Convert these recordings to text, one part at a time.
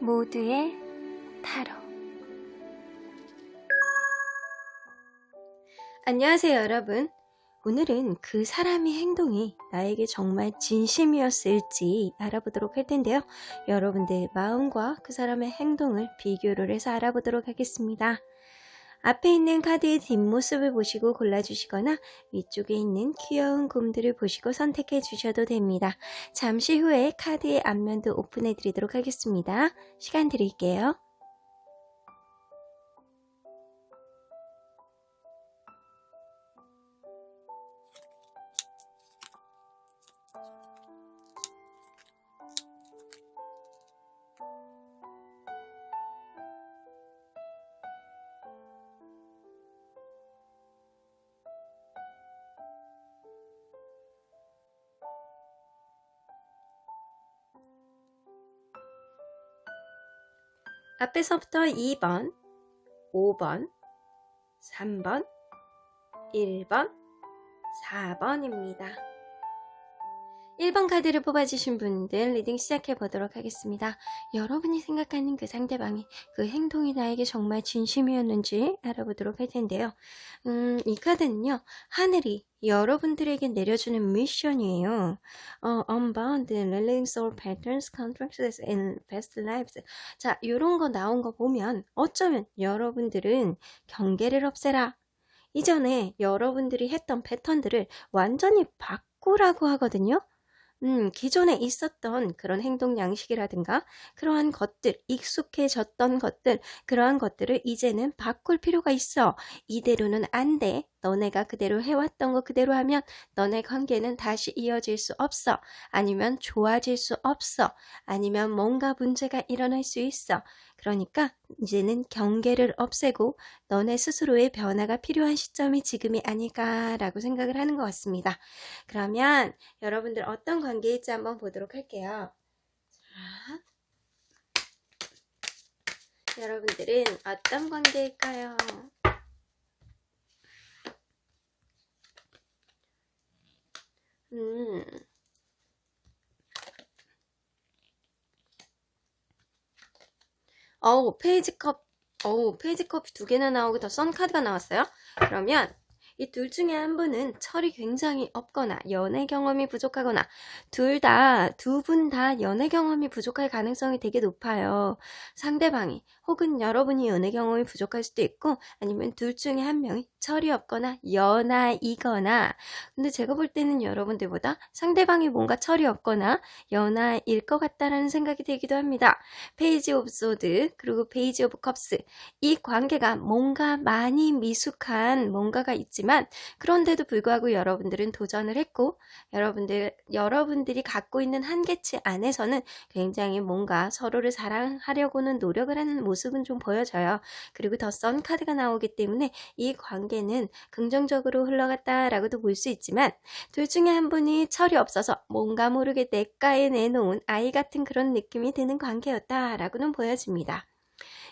모두의 타로. 안녕하세요 여러분. 오늘은 그 사람의 행동이 나에게 정말 진심이었을지 알아보도록 할 텐데요. 여러분들의 마음과 그 사람의 행동을 비교를 해서 알아보도록 하겠습니다. 앞에 있는 카드의 뒷모습을 보시고 골라주시거나 위쪽에 있는 귀여운 곰들을 보시고 선택해 주셔도 됩니다. 잠시 후에 카드의 앞면도 오픈해 드리도록 하겠습니다. 시간 드릴게요. 앞에서부터 2번, 5번, 3번, 1번, 4번입니다. 1번 카드를 뽑아주신 분들 리딩 시작해 보도록 하겠습니다. 여러분이 생각하는 그 상대방이 그 행동이 나에게 정말 진심이었는지 알아보도록 할 텐데요. 이 카드는요, 하늘이 여러분들에게 내려주는 미션이에요. Unbound, Releasing Soul Patterns, Contracts and Past Lives. 자, 요런 거 나온 거 보면 어쩌면 여러분들은 경계를 없애라. 이전에 여러분들이 했던 패턴들을 완전히 바꾸라고 하거든요. 기존에 있었던 그런 행동 양식이라든가 그러한 것들, 익숙해졌던 것들, 그러한 것들을 이제는 바꿀 필요가 있어. 이대로는 안 돼. 너네가 그대로 해왔던 거 그대로 하면 너네 관계는 다시 이어질 수 없어. 아니면 좋아질 수 없어. 아니면 뭔가 문제가 일어날 수 있어. 그러니까 이제는 경계를 없애고 너네 스스로의 변화가 필요한 시점이 지금이 아닐까라고 생각을 하는 것 같습니다. 그러면 여러분들 어떤 관계일지 한번 보도록 할게요. 자, 여러분들은 어떤 관계일까요? 페이지 컵이 2개나 나오고 더 선 카드가 나왔어요. 그러면 이 둘 중에 한 분은 철이 굉장히 없거나 연애 경험이 부족하거나 두 분 다 연애 경험이 부족할 가능성이 되게 높아요. 상대방이 혹은 여러분이 연애 경험이 부족할 수도 있고 아니면 둘 중에 한 명이 철이 없거나 연하이거나, 근데 제가 볼 때는 여러분들보다 상대방이 뭔가 철이 없거나 연하일 것 같다라는 생각이 들기도 합니다. 페이지 오브 소드 그리고 페이지 오브 컵스, 이 관계가 뭔가 많이 미숙한 뭔가가 있지만 그런데도 불구하고 여러분들은 도전을 했고 여러분들이 갖고 있는 한계치 안에서는 굉장히 뭔가 서로를 사랑하려고는 노력을 하는 모습은 좀 보여져요. 그리고 더 선 카드가 나오기 때문에 이 관계는 긍정적으로 흘러갔다라고도 볼 수 있지만 둘 중에 한 분이 철이 없어서 뭔가 모르게 냇가에 내놓은 아이 같은 그런 느낌이 드는 관계였다라고는 보여집니다.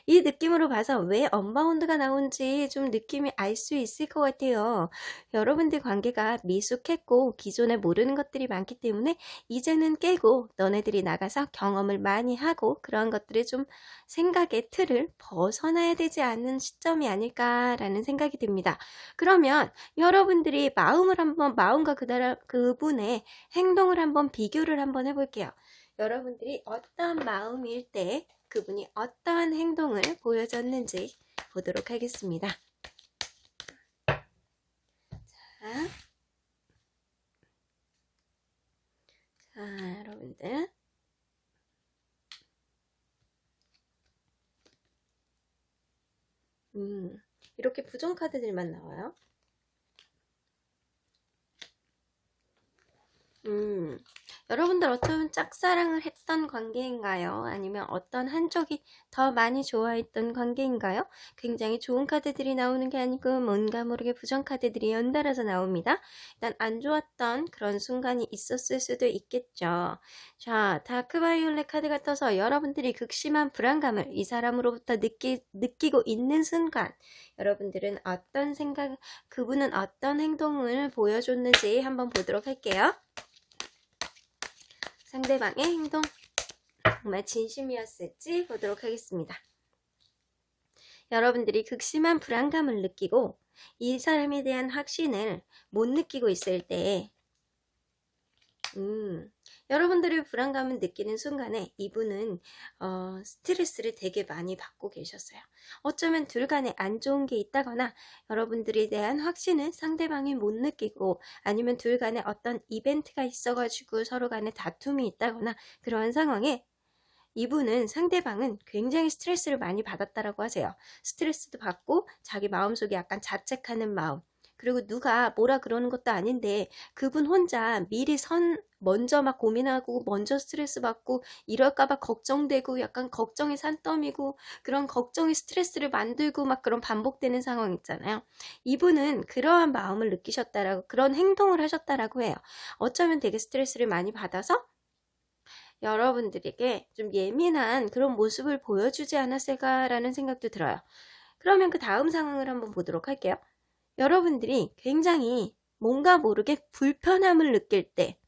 이 느낌으로 봐서 왜 언바운드가 나온지 좀 느낌이 알 수 있을 것 같아요. 여러분들 관계가 미숙했고 기존에 모르는 것들이 많기 때문에 이제는 깨고 너네들이 나가서 경험을 많이 하고 그런 것들을 좀 생각의 틀을 벗어나야 되지 않는 시점이 아닐까라는 생각이 듭니다. 그러면 여러분들이 마음과 그분의 행동을 한번 비교를 한번 해볼게요. 여러분들이 어떤 마음일 때 그분이 어떠한 행동을 보여줬는지 보도록 하겠습니다. 자, 여러분들. 이렇게 부정 카드들만 나와요. 여러분들 어쩌면 짝사랑을 했던 관계인가요? 아니면 어떤 한쪽이 더 많이 좋아했던 관계인가요? 굉장히 좋은 카드들이 나오는 게 아니고 뭔가 모르게 부정 카드들이 연달아서 나옵니다. 일단 안 좋았던 그런 순간이 있었을 수도 있겠죠. 자, 다크바이올렛 카드가 떠서 여러분들이 극심한 불안감을 이 사람으로부터 느끼고 있는 순간 여러분들은 그분은 어떤 행동을 보여줬는지 한번 보도록 할게요. 상대방의 행동. 정말 진심이었을지 보도록 하겠습니다. 여러분들이 극심한 불안감을 느끼고 이 사람에 대한 확신을 못 느끼고 있을 때 여러분들이 불안감을 느끼는 순간에 이분은 스트레스를 되게 많이 받고 계셨어요. 어쩌면 둘 간에 안 좋은 게 있다거나 여러분들에 대한 확신을 상대방이 못 느끼고 아니면 둘 간에 어떤 이벤트가 있어가지고 서로 간에 다툼이 있다거나 그러한 상황에 이분은 상대방은 굉장히 스트레스를 많이 받았다라고 하세요. 스트레스도 받고 자기 마음속에 약간 자책하는 마음, 그리고 누가 뭐라 그러는 것도 아닌데 그분 혼자 미리 먼저 막 고민하고 먼저 스트레스 받고 이럴까봐 걱정되고 약간 걱정이 산더미고 그런 걱정이 스트레스를 만들고 막 그런 반복되는 상황 있잖아요. 이분은 그러한 마음을 느끼셨다라고 그런 행동을 하셨다라고 해요. 어쩌면 되게 스트레스를 많이 받아서 여러분들에게 좀 예민한 그런 모습을 보여주지 않았을까라는 생각도 들어요. 그러면 그 다음 상황을 한번 보도록 할게요. 여러분들이 굉장히 뭔가 모르게 불편함을 느낄 때,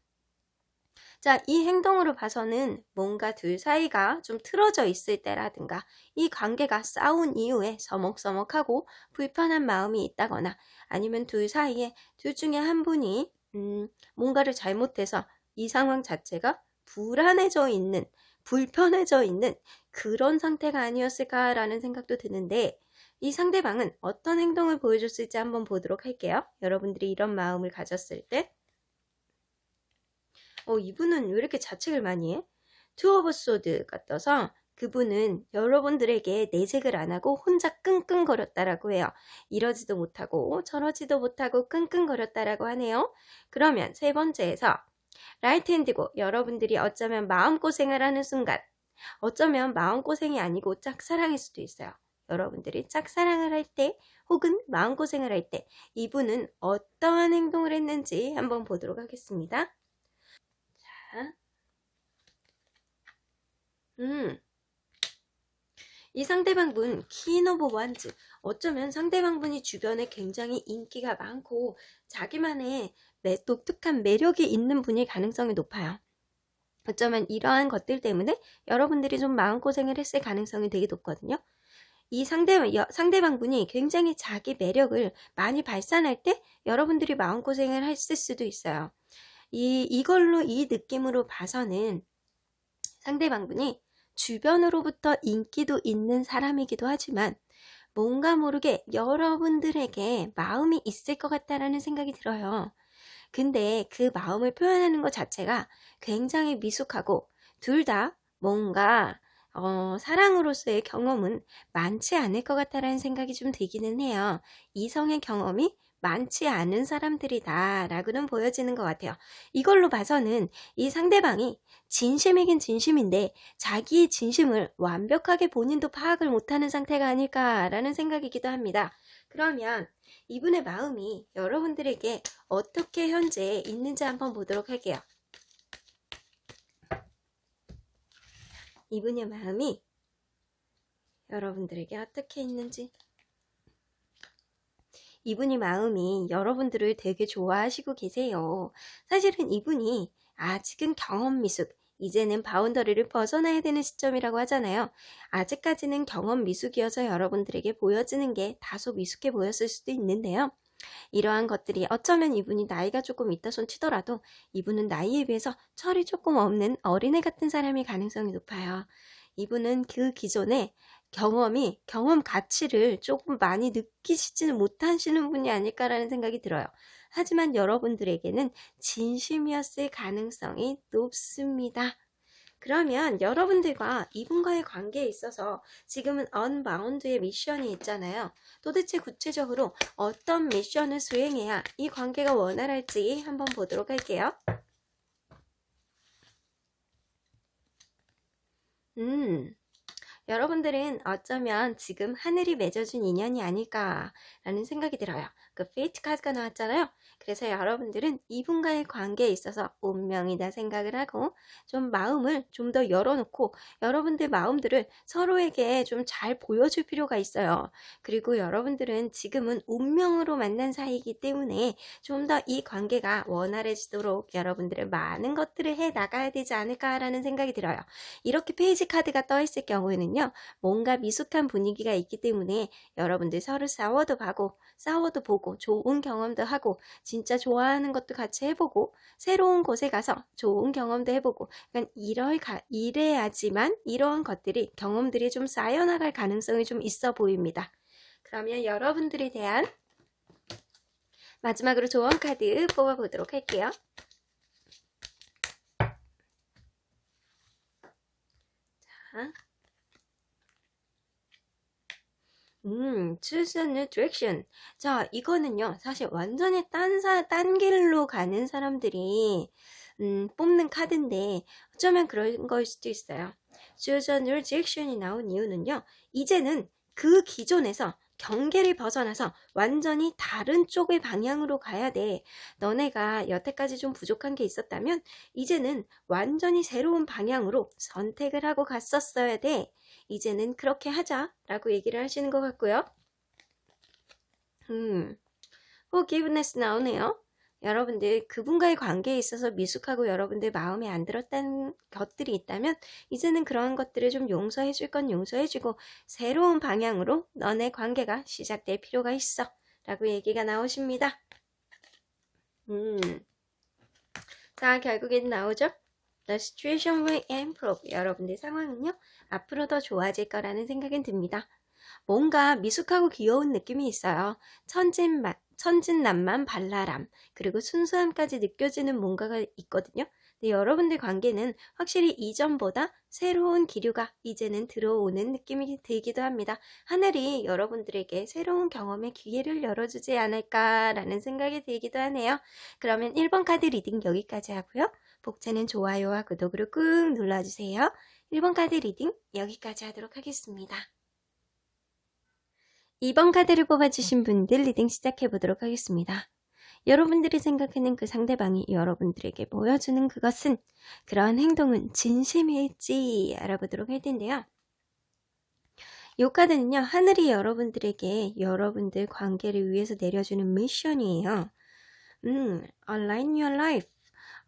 자, 이 행동으로 봐서는 뭔가 둘 사이가 좀 틀어져 있을 때라든가 이 관계가 싸운 이후에 서먹서먹하고 불편한 마음이 있다거나 아니면 둘 사이에 둘 중에 한 분이 뭔가를 잘못해서 이 상황 자체가 불안해져 있는, 불편해져 있는 그런 상태가 아니었을까라는 생각도 드는데 이 상대방은 어떤 행동을 보여줬을지 한번 보도록 할게요. 여러분들이 이런 마음을 가졌을 때 이분은 왜 이렇게 자책을 많이 해? 투 오브 소드가 떠서 그분은 여러분들에게 내색을 안 하고 혼자 끙끙거렸다라고 해요. 이러지도 못하고 저러지도 못하고 끙끙거렸다라고 하네요. 그러면 세 번째에서 라이트 핸드고 여러분들이 어쩌면 마음고생을 하는 순간 어쩌면 마음고생이 아니고 짝사랑일 수도 있어요. 여러분들이 짝사랑을 할 때 혹은 마음고생을 할 때 이분은 어떠한 행동을 했는지 한번 보도록 하겠습니다. 자, 이 상대방분 퀸 오브 완즈 어쩌면 상대방분이 주변에 굉장히 인기가 많고 자기만의 독특한 매력이 있는 분일 가능성이 높아요. 어쩌면 이러한 것들 때문에 여러분들이 좀 마음고생을 했을 가능성이 되게 높거든요. 이 상대방분이 굉장히 자기 매력을 많이 발산할 때 여러분들이 마음고생을 했을 수도 있어요. 이걸로 이 느낌으로 봐서는 상대방분이 주변으로부터 인기도 있는 사람이기도 하지만 뭔가 모르게 여러분들에게 마음이 있을 것 같다라는 생각이 들어요. 근데 그 마음을 표현하는 것 자체가 굉장히 미숙하고 둘 다 뭔가 사랑으로서의 경험은 많지 않을 것 같다라는 생각이 좀 들기는 해요. 이성의 경험이 많지 않은 사람들이다 라고는 보여지는 것 같아요. 이걸로 봐서는 이 상대방이 진심이긴 진심인데 자기의 진심을 완벽하게 본인도 파악을 못하는 상태가 아닐까라는 생각이기도 합니다. 그러면 이분의 마음이 여러분들에게 어떻게 현재 있는지 한번 보도록 할게요. 이분의 마음이 여러분들에게 어떻게 있는지, 이분의 마음이 여러분들을 되게 좋아하시고 계세요. 사실은 이분이 아직은 경험 미숙, 이제는 바운더리를 벗어나야 되는 시점이라고 하잖아요. 아직까지는 경험 미숙이어서 여러분들에게 보여지는 게 다소 미숙해 보였을 수도 있는데요. 이러한 것들이 어쩌면 이분이 나이가 조금 있다 손 치더라도 이분은 나이에 비해서 철이 조금 없는 어린애 같은 사람일 가능성이 높아요. 이분은 그 기존에 경험 가치를 조금 많이 느끼시지는 못하시는 분이 아닐까라는 생각이 들어요. 하지만 여러분들에게는 진심이었을 가능성이 높습니다. 그러면 여러분들과 이분과의 관계에 있어서 지금은 언바운드의 미션이 있잖아요. 도대체 구체적으로 어떤 미션을 수행해야 이 관계가 원활할지 한번 보도록 할게요. 여러분들은 어쩌면 지금 하늘이 맺어준 인연이 아닐까라는 생각이 들어요. 그 페이트 카드가 나왔잖아요. 그래서 여러분들은 이분과의 관계에 있어서 운명이다 생각을 하고 좀 마음을 좀 더 열어놓고 여러분들 마음들을 서로에게 좀 잘 보여줄 필요가 있어요. 그리고 여러분들은 지금은 운명으로 만난 사이이기 때문에 좀 더 이 관계가 원활해지도록 여러분들의 많은 것들을 해 나가야 되지 않을까라는 생각이 들어요. 이렇게 페이지 카드가 떠 있을 경우에는요, 뭔가 미숙한 분위기가 있기 때문에 여러분들 서로 싸워도 보고 좋은 경험도 하고 진짜 좋아하는 것도 같이 해보고 새로운 곳에 가서 좋은 경험도 해보고 그러니까 이래야지만 이러한 것들이 경험들이 좀 쌓여나갈 가능성이 좀 있어 보입니다. 그러면 여러분들에 대한 마지막으로 조언 카드 뽑아보도록 할게요. 자, choose a new direction. 자, 이거는요, 사실 완전히 딴 길로 가는 사람들이, 뽑는 카드인데, 어쩌면 그런 거일 수도 있어요. choose a new direction이 나온 이유는요, 이제는 그 기존에서 경계를 벗어나서 완전히 다른 쪽의 방향으로 가야 돼. 너네가 여태까지 좀 부족한 게 있었다면, 이제는 완전히 새로운 방향으로 선택을 하고 갔었어야 돼. 이제는 그렇게 하자라고 얘기를 하시는 것 같고요. forgiveness 나오네요. 여러분들 그분과의 관계에 있어서 미숙하고 여러분들 마음에 안 들었다는 것들이 있다면 이제는 그런 것들을 좀 용서해 줄 건 용서해 주고 새로운 방향으로 너네 관계가 시작될 필요가 있어 라고 얘기가 나오십니다. 자, 결국엔 나오죠. The situation will improve. 여러분들 상황은요, 앞으로 더 좋아질 거라는 생각은 듭니다. 뭔가 미숙하고 귀여운 느낌이 있어요. 천진난만 발랄함, 그리고 순수함까지 느껴지는 뭔가가 있거든요. 근데 여러분들 관계는 확실히 이전보다 새로운 기류가 이제는 들어오는 느낌이 들기도 합니다. 하늘이 여러분들에게 새로운 경험의 기회를 열어주지 않을까라는 생각이 들기도 하네요. 그러면 1번 카드 리딩 여기까지 하고요. 복채는 좋아요와 구독으로 꾹 눌러주세요. 1번 카드 리딩 여기까지 하도록 하겠습니다. 2번 카드를 뽑아주신 분들 리딩 시작해 보도록 하겠습니다. 여러분들이 생각하는 그 상대방이 여러분들에게 보여주는 그것은 그러한 행동은 진심일지 알아보도록 할 텐데요. 이 카드는요, 하늘이 여러분들에게 여러분들 관계를 위해서 내려주는 미션이에요. Align your life.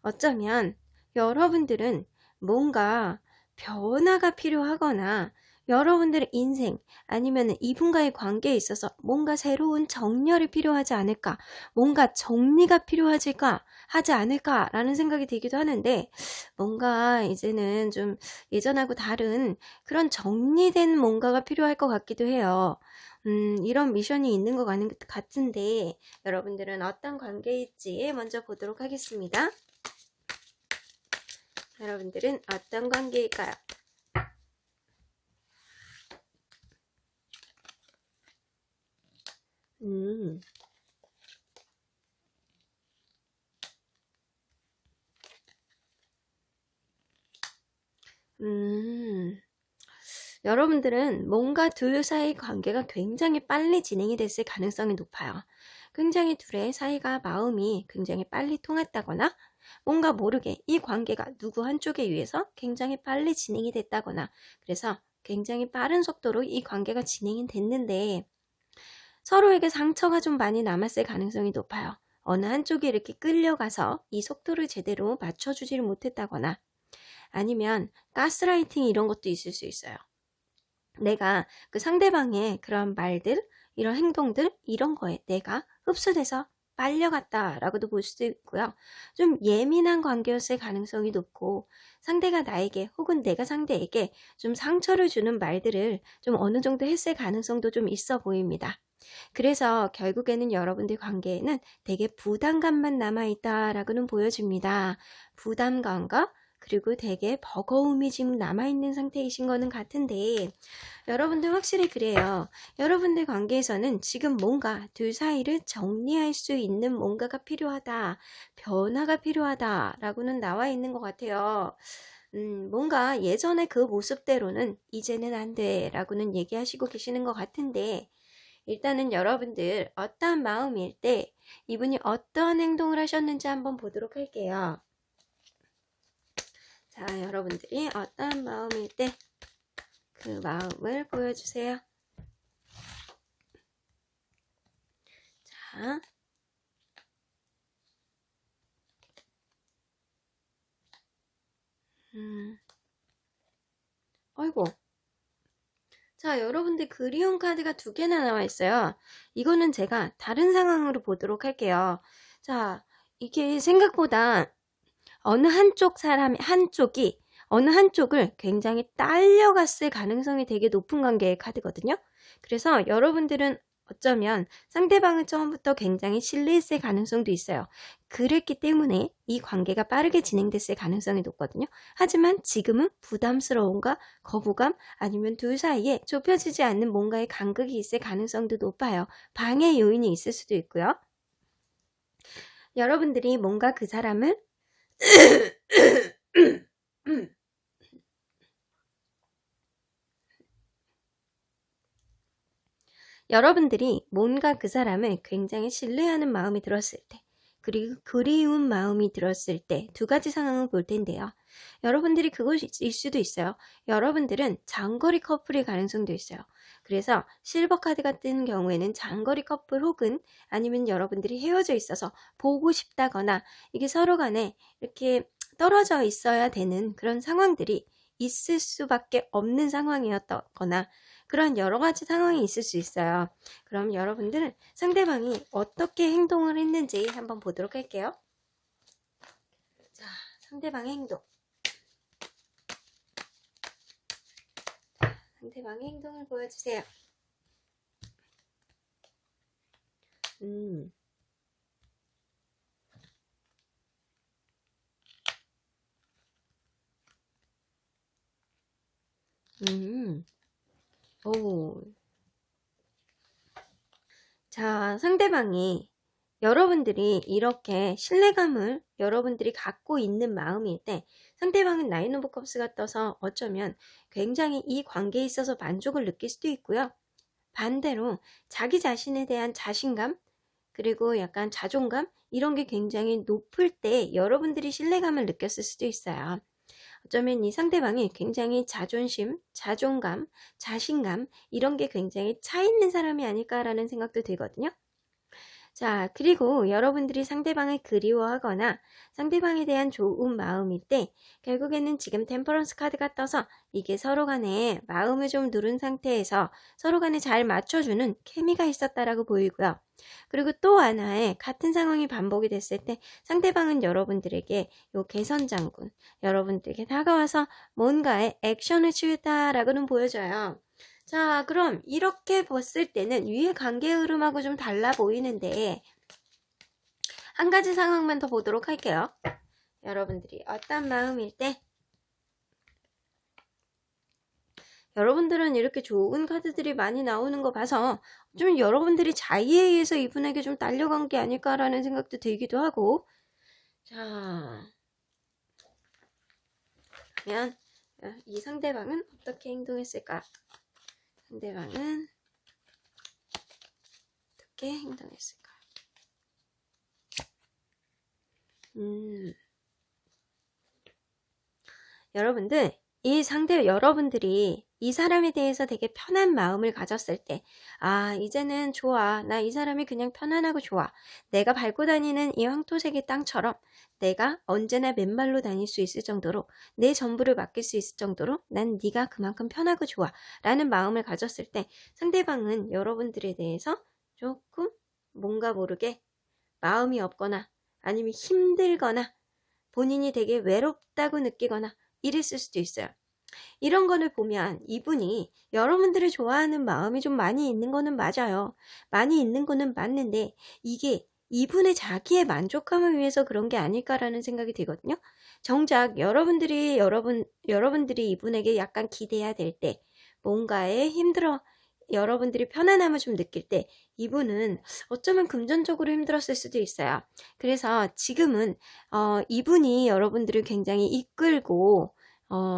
어쩌면 여러분들은 뭔가 변화가 필요하거나 여러분들의 인생 아니면 이분과의 관계에 있어서 뭔가 새로운 정렬이 필요하지 않을까, 뭔가 정리가 필요하지 않을까라는 생각이 들기도 하는데 뭔가 이제는 좀 예전하고 다른 그런 정리된 뭔가가 필요할 것 같기도 해요. 이런 미션이 있는 것 같은데 여러분들은 어떤 관계일지 먼저 보도록 하겠습니다. 여러분들은 어떤 관계일까요? 여러분들은 뭔가 둘 사이 관계가 굉장히 빨리 진행이 됐을 가능성이 높아요. 굉장히 둘의 사이가 마음이 굉장히 빨리 통했다거나 뭔가 모르게 이 관계가 누구 한쪽에 의해서 굉장히 빨리 진행이 됐다거나 그래서 굉장히 빠른 속도로 이 관계가 진행이 됐는데 서로에게 상처가 좀 많이 남았을 가능성이 높아요. 어느 한쪽이 이렇게 끌려가서 이 속도를 제대로 맞춰주지를 못했다거나 아니면 가스라이팅 이런 것도 있을 수 있어요. 내가 그 상대방의 그런 말들, 이런 행동들, 이런 거에 내가 흡수돼서 빨려갔다라고도 볼 수도 있고요. 좀 예민한 관계였을 가능성이 높고 상대가 나에게 혹은 내가 상대에게 좀 상처를 주는 말들을 좀 어느 정도 했을 가능성도 좀 있어 보입니다. 그래서 결국에는 여러분들 관계에는 되게 부담감만 남아있다라고는 보여집니다. 부담감과 그리고 되게 버거움이 지금 남아있는 상태이신 거는 같은데 여러분들 확실히 그래요. 여러분들 관계에서는 지금 뭔가 둘 사이를 정리할 수 있는 뭔가가 필요하다. 변화가 필요하다 라고는 나와 있는 것 같아요. 뭔가 예전의 그 모습대로는 이제는 안 돼 라고는 얘기하시고 계시는 것 같은데 일단은 여러분들 어떠한 마음일 때 이분이 어떠한 행동을 하셨는지 한번 보도록 할게요. 자, 여러분들이 어떠한 마음일 때 그 마음을 보여주세요. 자, 아이고. 자, 여러분들 그리운 카드가 2개나 나와 있어요. 이거는 제가 다른 상황으로 보도록 할게요. 자, 이게 생각보다 어느 한쪽이 어느 한쪽을 굉장히 딸려갔을 가능성이 되게 높은 관계의 카드거든요. 그래서 여러분들은 어쩌면 상대방을 처음부터 굉장히 신뢰했을 가능성도 있어요. 그랬기 때문에 이 관계가 빠르게 진행됐을 가능성이 높거든요. 하지만 지금은 부담스러움과 거부감 아니면 둘 사이에 좁혀지지 않는 뭔가의 간극이 있을 가능성도 높아요. 방해 요인이 있을 수도 있고요. 여러분들이 뭔가 그 사람을 여러분들이 뭔가 그 사람을 굉장히 신뢰하는 마음이 들었을 때, 그리고 그리운 마음이 들었을 때 2가지 상황을 볼 텐데요. 여러분들이 그것일 수도 있어요. 여러분들은 장거리 커플일 가능성도 있어요. 그래서 실버 카드가 뜬 경우에는 장거리 커플 혹은 아니면 여러분들이 헤어져 있어서 보고 싶다거나 이게 서로 간에 이렇게 떨어져 있어야 되는 그런 상황들이 있을 수밖에 없는 상황이었거나 그런 여러 가지 상황이 있을 수 있어요. 그럼 여러분들은 상대방이 어떻게 행동을 했는지 한번 보도록 할게요. 자, 상대방의 행동. 상대방의 행동을 보여주세요. 오. 자, 상대방이 여러분들이 이렇게 신뢰감을 여러분들이 갖고 있는 마음일 때 상대방은 나인 오브 컵스가 떠서 어쩌면 굉장히 이 관계에 있어서 만족을 느낄 수도 있고요. 반대로 자기 자신에 대한 자신감 그리고 약간 자존감 이런 게 굉장히 높을 때 여러분들이 신뢰감을 느꼈을 수도 있어요. 어쩌면 이 상대방이 굉장히 자존심, 자존감, 자신감 이런 게 굉장히 차 있는 사람이 아닐까라는 생각도 들거든요. 자, 그리고 여러분들이 상대방을 그리워하거나 상대방에 대한 좋은 마음일 때 결국에는 지금 템퍼런스 카드가 떠서 이게 서로 간에 마음을 좀 누른 상태에서 서로 간에 잘 맞춰주는 케미가 있었다라고 보이고요. 그리고 또 하나의 같은 상황이 반복이 됐을 때 상대방은 여러분들에게 요 개선장군, 여러분들에게 다가와서 뭔가의 액션을 취했다라고는 보여져요. 자, 그럼 이렇게 봤을 때는 위의 관계 흐름하고 좀 달라 보이는데 한 가지 상황만 더 보도록 할게요. 여러분들이 어떤 마음일 때 여러분들은 이렇게 좋은 카드들이 많이 나오는 거 봐서 좀 여러분들이 자의에 의해서 이분에게 좀 딸려간 게 아닐까라는 생각도 들기도 하고 자, 그러면 이 상대방은 어떻게 행동했을까? 상대방은 어떻게 행동했을까? 여러분들, 여러분들이 이 사람에 대해서 되게 편한 마음을 가졌을 때, 아, 이제는 좋아. 나 이 사람이 그냥 편안하고 좋아. 내가 밟고 다니는 이 황토색의 땅처럼 내가 언제나 맨발로 다닐 수 있을 정도로 내 전부를 맡길 수 있을 정도로 난 네가 그만큼 편하고 좋아. 라는 마음을 가졌을 때 상대방은 여러분들에 대해서 조금 뭔가 모르게 마음이 없거나 아니면 힘들거나 본인이 되게 외롭다고 느끼거나 이랬을 수도 있어요. 이런 거를 보면 이분이 여러분들을 좋아하는 마음이 좀 많이 있는 거는 맞아요. 많이 있는 거는 맞는데 이게 이분의 자기의 만족감을 위해서 그런 게 아닐까라는 생각이 들거든요. 정작 여러분들이 이분에게 약간 기대야 될 때 뭔가에 여러분들이 편안함을 좀 느낄 때 이분은 어쩌면 금전적으로 힘들었을 수도 있어요. 그래서 지금은 이분이 여러분들을 굉장히 이끌고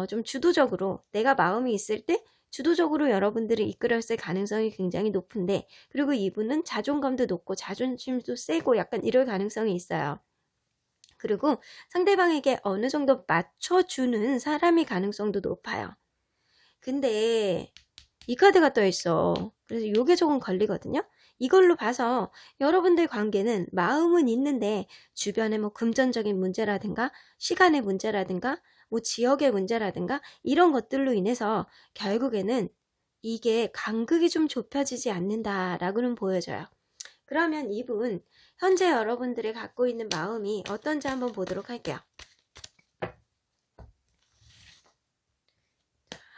좀 주도적으로 내가 마음이 있을 때 주도적으로 여러분들을 이끌었을 가능성이 굉장히 높은데, 그리고 이분은 자존감도 높고 자존심도 세고 약간 이럴 가능성이 있어요. 그리고 상대방에게 어느 정도 맞춰주는 사람의 가능성도 높아요. 근데 이 카드가 떠 있어. 그래서 요게 조금 걸리거든요. 이걸로 봐서 여러분들 관계는 마음은 있는데 주변에 뭐 금전적인 문제라든가 시간의 문제라든가 뭐 지역의 문제라든가 이런 것들로 인해서 결국에는 이게 간극이 좀 좁혀지지 않는다라고는 보여져요. 그러면 이분 현재 여러분들이 갖고 있는 마음이 어떤지 한번 보도록 할게요.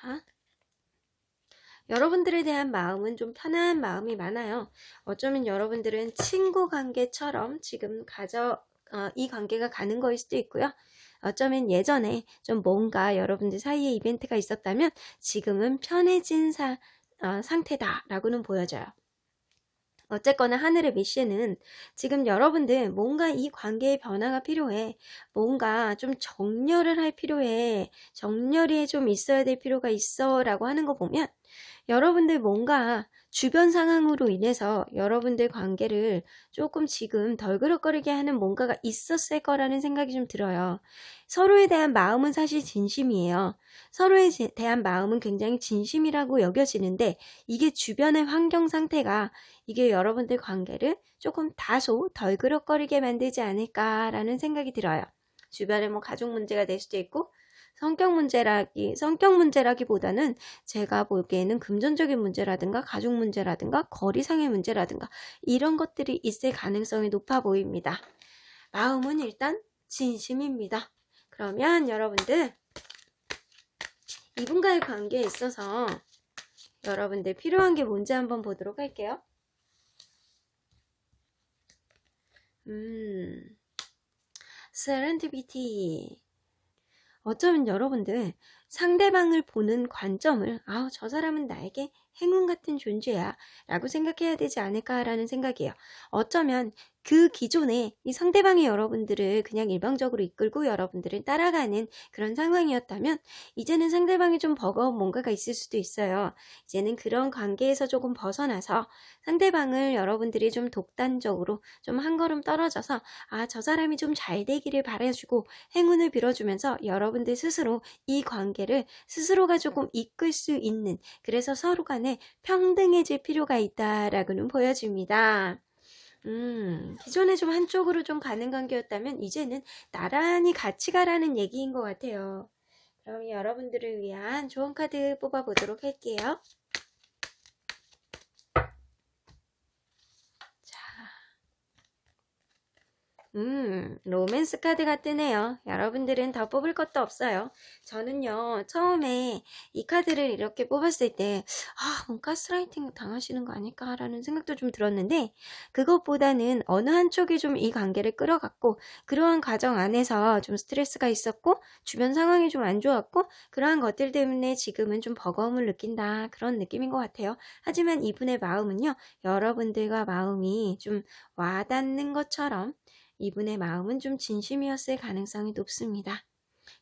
자, 여러분들에 대한 마음은 좀 편안한 마음이 많아요. 어쩌면 여러분들은 친구 관계처럼 지금 이 관계가 가는 거일 수도 있고요. 어쩌면 예전에 좀 뭔가 여러분들 사이에 이벤트가 있었다면 지금은 편해진 상태다라고는 보여져요. 어쨌거나 하늘의 메시는 지금 여러분들 뭔가 이 관계의 변화가 필요해. 뭔가 좀 정렬을 할 필요해. 정렬이 좀 있어야 될 필요가 있어 라고 하는 거 보면 여러분들 뭔가 주변 상황으로 인해서 여러분들 관계를 조금 지금 덜그럭거리게 하는 뭔가가 있었을 거라는 생각이 좀 들어요. 서로에 대한 마음은 사실 진심이에요. 서로에 대한 마음은 굉장히 진심이라고 여겨지는데 이게 주변의 환경 상태가 이게 여러분들 관계를 조금 다소 덜그럭거리게 만들지 않을까라는 생각이 들어요. 주변에 뭐 가족 문제가 될 수도 있고 성격 문제라기보다는 제가 보기에는 금전적인 문제라든가 가족 문제라든가 거리상의 문제라든가 이런 것들이 있을 가능성이 높아 보입니다. 마음은 일단 진심입니다. 그러면 여러분들 이분과의 관계에 있어서 여러분들 필요한 게 뭔지 한번 보도록 할게요. serendipity. 어쩌면 여러분들 상대방을 보는 관점을 저 사람은 나에게 행운 같은 존재야 라고 생각해야 되지 않을까라는 생각이에요. 어쩌면 그 기존에 이 상대방이 여러분들을 그냥 일방적으로 이끌고 여러분들을 따라가는 그런 상황이었다면 이제는 상대방이 좀 버거운 뭔가가 있을 수도 있어요. 이제는 그런 관계에서 조금 벗어나서 상대방을 여러분들이 좀 독단적으로 좀 한 걸음 떨어져서 저 사람이 좀 잘 되기를 바라주고 행운을 빌어주면서 여러분들 스스로 이 관계를 스스로가 조금 이끌 수 있는, 그래서 서로 간에 평등해질 필요가 있다라고는 보여집니다. 기존에 좀 한쪽으로 좀 가는 관계였다면 이제는 나란히 같이 가라는 얘기인 것 같아요. 그럼 여러분들을 위한 좋은 카드 뽑아보도록 할게요. 로맨스 카드가 뜨네요. 여러분들은 더 뽑을 것도 없어요. 저는요, 처음에 이 카드를 이렇게 뽑았을 때, 뭔 가스라이팅 당하시는 거 아닐까라는 생각도 좀 들었는데, 그것보다는 어느 한쪽이 좀 이 관계를 끌어갔고, 그러한 과정 안에서 좀 스트레스가 있었고, 주변 상황이 좀 안 좋았고, 그러한 것들 때문에 지금은 좀 버거움을 느낀다. 그런 느낌인 것 같아요. 하지만 이분의 마음은요, 여러분들과 마음이 좀 와닿는 것처럼, 이분의 마음은 좀 진심이었을 가능성이 높습니다.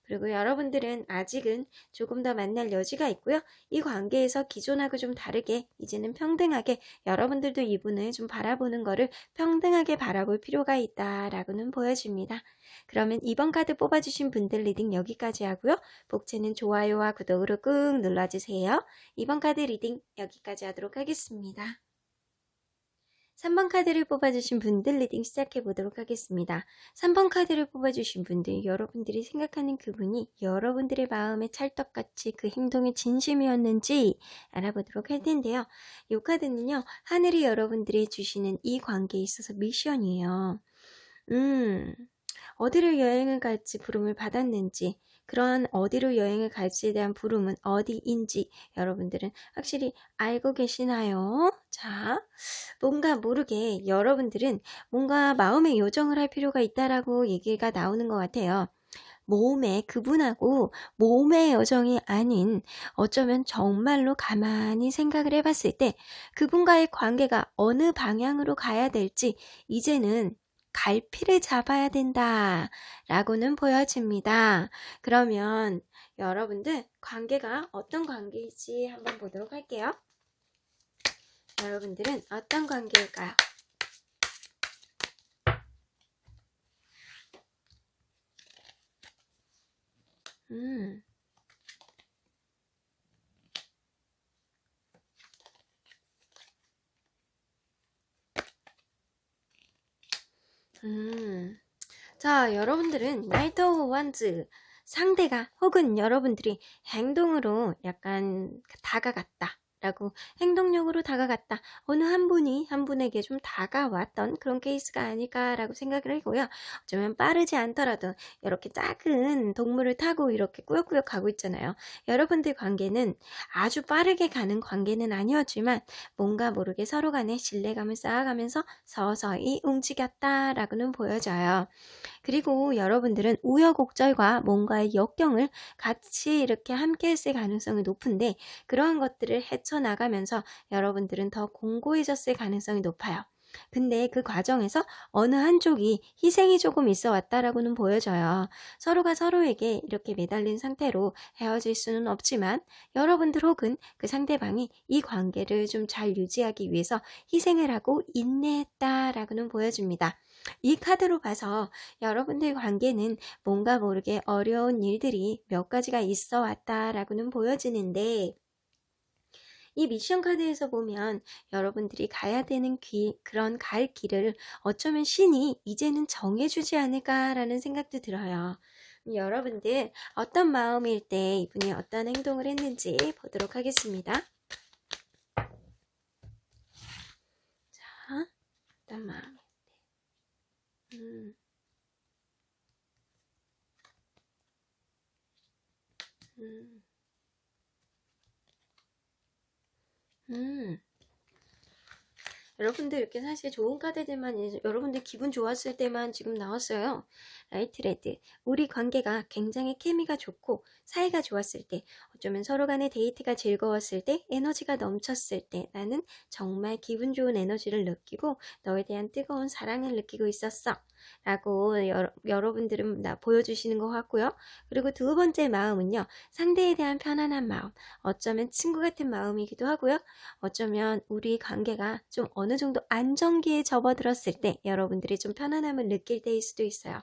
그리고 여러분들은 아직은 조금 더 만날 여지가 있고요. 이 관계에서 기존하고 좀 다르게 이제는 평등하게 여러분들도 이분을 좀 바라보는 거를 평등하게 바라볼 필요가 있다라고는 보여집니다. 그러면 이번 카드 뽑아주신 분들 리딩 여기까지 하고요. 복채는 좋아요와 구독으로 꾹 눌러주세요. 이번 카드 리딩 여기까지 하도록 하겠습니다. 3번 카드를 뽑아주신 분들 리딩 시작해 보도록 하겠습니다. 3번 카드를 뽑아주신 분들, 여러분들이 생각하는 그분이 여러분들의 마음에 찰떡같이 그 행동이 진심이었는지 알아보도록 할 텐데요. 이 카드는요, 하늘이 여러분들이 주시는 이 관계에 있어서 미션이에요. 어디를 여행을 갈지 부름을 받았는지, 그런 어디로 여행을 갈지에 대한 부름은 어디인지 여러분들은 확실히 알고 계시나요? 자, 뭔가 모르게 여러분들은 뭔가 마음의 요정을 할 필요가 있다라고 얘기가 나오는 것 같아요. 그분하고 몸의 여정이 아닌 어쩌면 정말로 가만히 생각을 해봤을 때 그분과의 관계가 어느 방향으로 가야 될지 이제는 갈피를 잡아야 된다 라고는 보여집니다. 그러면 여러분들 관계가 어떤 관계인지 한번 보도록 할게요. 여러분들은 어떤 관계일까요? 음. 자, 여러분들은 나이터 원즈 상대가 혹은 여러분들이 행동으로 약간 다가갔다 라고 행동력으로 다가갔다. 어느 한 분이 한 분에게 좀 다가왔던 그런 케이스가 아닐까라고 생각을 하고요. 어쩌면 빠르지 않더라도 이렇게 작은 동물을 타고 이렇게 꾸역꾸역 가고 있잖아요. 여러분들 관계는 아주 빠르게 가는 관계는 아니었지만 뭔가 모르게 서로 간에 신뢰감을 쌓아가면서 서서히 움직였다라고는 보여져요. 그리고 여러분들은 우여곡절과 뭔가의 역경을 같이 이렇게 함께 했을 가능성이 높은데 그러한 것들을 헤쳐나가면서 여러분들은 더 공고해졌을 가능성이 높아요. 근데 그 과정에서 어느 한쪽이 희생이 조금 있어 왔다라고는 보여져요. 서로가 서로에게 이렇게 매달린 상태로 헤어질 수는 없지만 여러분들 혹은 그 상대방이 이 관계를 좀 잘 유지하기 위해서 희생을 하고 인내했다라고는 보여집니다. 이 카드로 봐서 여러분들 관계는 뭔가 모르게 어려운 일들이 몇 가지가 있어 왔다라고는 보여지는데 이 미션 카드에서 보면 여러분들이 가야 되는 그런 갈 길을 어쩌면 신이 이제는 정해주지 않을까라는 생각도 들어요. 여러분들 어떤 마음일 때 이분이 어떤 행동을 했는지 보도록 하겠습니다. 자, 어떤 마음일 때. 여러분들 이렇게 사실 좋은 카드들만 여러분들 기분 좋았을 때만 지금 나왔어요. 라이트 레드. 우리 관계가 굉장히 케미가 좋고 사이가 좋았을 때, 어쩌면 서로 간의 데이트가 즐거웠을 때, 에너지가 넘쳤을 때 나는 정말 기분 좋은 에너지를 느끼고 너에 대한 뜨거운 사랑을 느끼고 있었어 라고 여러분들은 보여주시는 것 같고요. 그리고 두 번째 마음은요, 상대에 대한 편안한 마음, 어쩌면 친구 같은 마음이기도 하고요. 어쩌면 우리 관계가 좀 어느 정도 안정기에 접어들었을 때 여러분들이 좀 편안함을 느낄 때일 수도 있어요.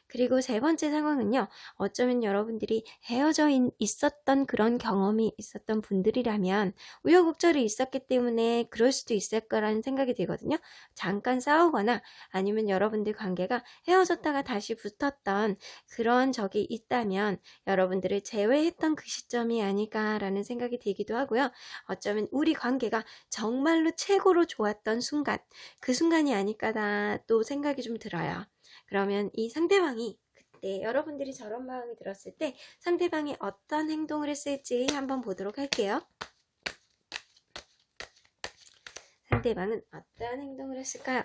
그리고 세 번째 상황은요, 어쩌면 여러분들이 헤어져 있었던 그런 경험이 있었던 분들이라면 우여곡절이 있었기 때문에 그럴 수도 있을 거라는 생각이 들거든요. 잠깐 싸우거나 아니면 여러분들 관계가 헤어졌다가 다시 붙었던 그런 적이 있다면 여러분들을 제외했던 그 시점이 아닐까라는 생각이 들기도 하고요. 어쩌면 우리 관계가 정말로 최고로 좋았던 순간, 그 순간이 아닐까다 또 생각이 좀 들어요. 그러면 이 상대방이 그때 여러분들이 저런 마음이 들었을 때 상대방이 어떤 행동을 했을지 한번 보도록 할게요. 상대방은 어떤 행동을 했을까요?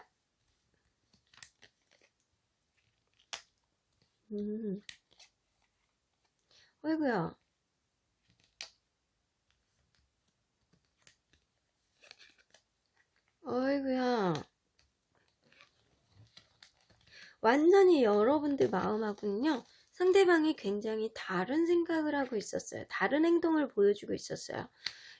어이구야. 어이구야. 완전히 여러분들 마음하고는요, 상대방이 굉장히 다른 생각을 하고 있었어요. 다른 행동을 보여주고 있었어요.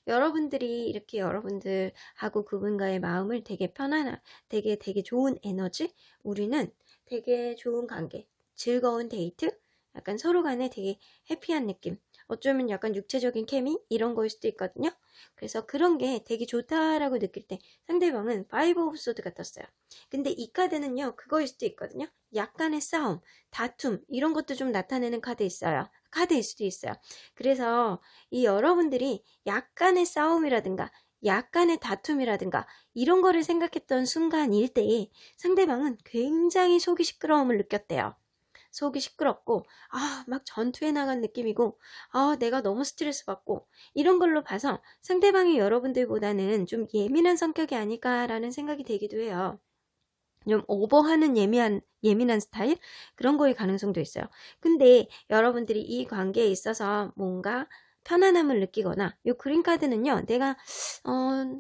여러분들이 이렇게 여러분들하고 그분과의 마음을 되게 편안한, 되게 좋은 에너지, 우리는 되게 좋은 관계, 즐거운 데이트, 약간 서로 간에 되게 해피한 느낌, 어쩌면 약간 육체적인 케미 이런 거일 수도 있거든요. 그래서 그런 게 되게 좋다라고 느낄 때 상대방은 파이브 오브 소드 같았어요. 근데 이 카드는요, 그거일 수도 있거든요. 약간의 싸움, 다툼 이런 것도 좀 나타내는 카드일 수도 있어요. 그래서 이 여러분들이 약간의 싸움이라든가 약간의 다툼이라든가 이런 거를 생각했던 순간일 때 상대방은 굉장히 속이 시끄러움을 느꼈대요. 속이 시끄럽고 막 전투에 나간 느낌이고 내가 너무 스트레스 받고 이런 걸로 봐서 상대방이 여러분들보다는 좀 예민한 성격이 아닐까라는 생각이 들기도 해요. 좀 오버하는 예민한 스타일? 그런 거의 가능성도 있어요. 근데 여러분들이 이 관계에 있어서 뭔가 편안함을 느끼거나, 요 그린 카드는요, 내가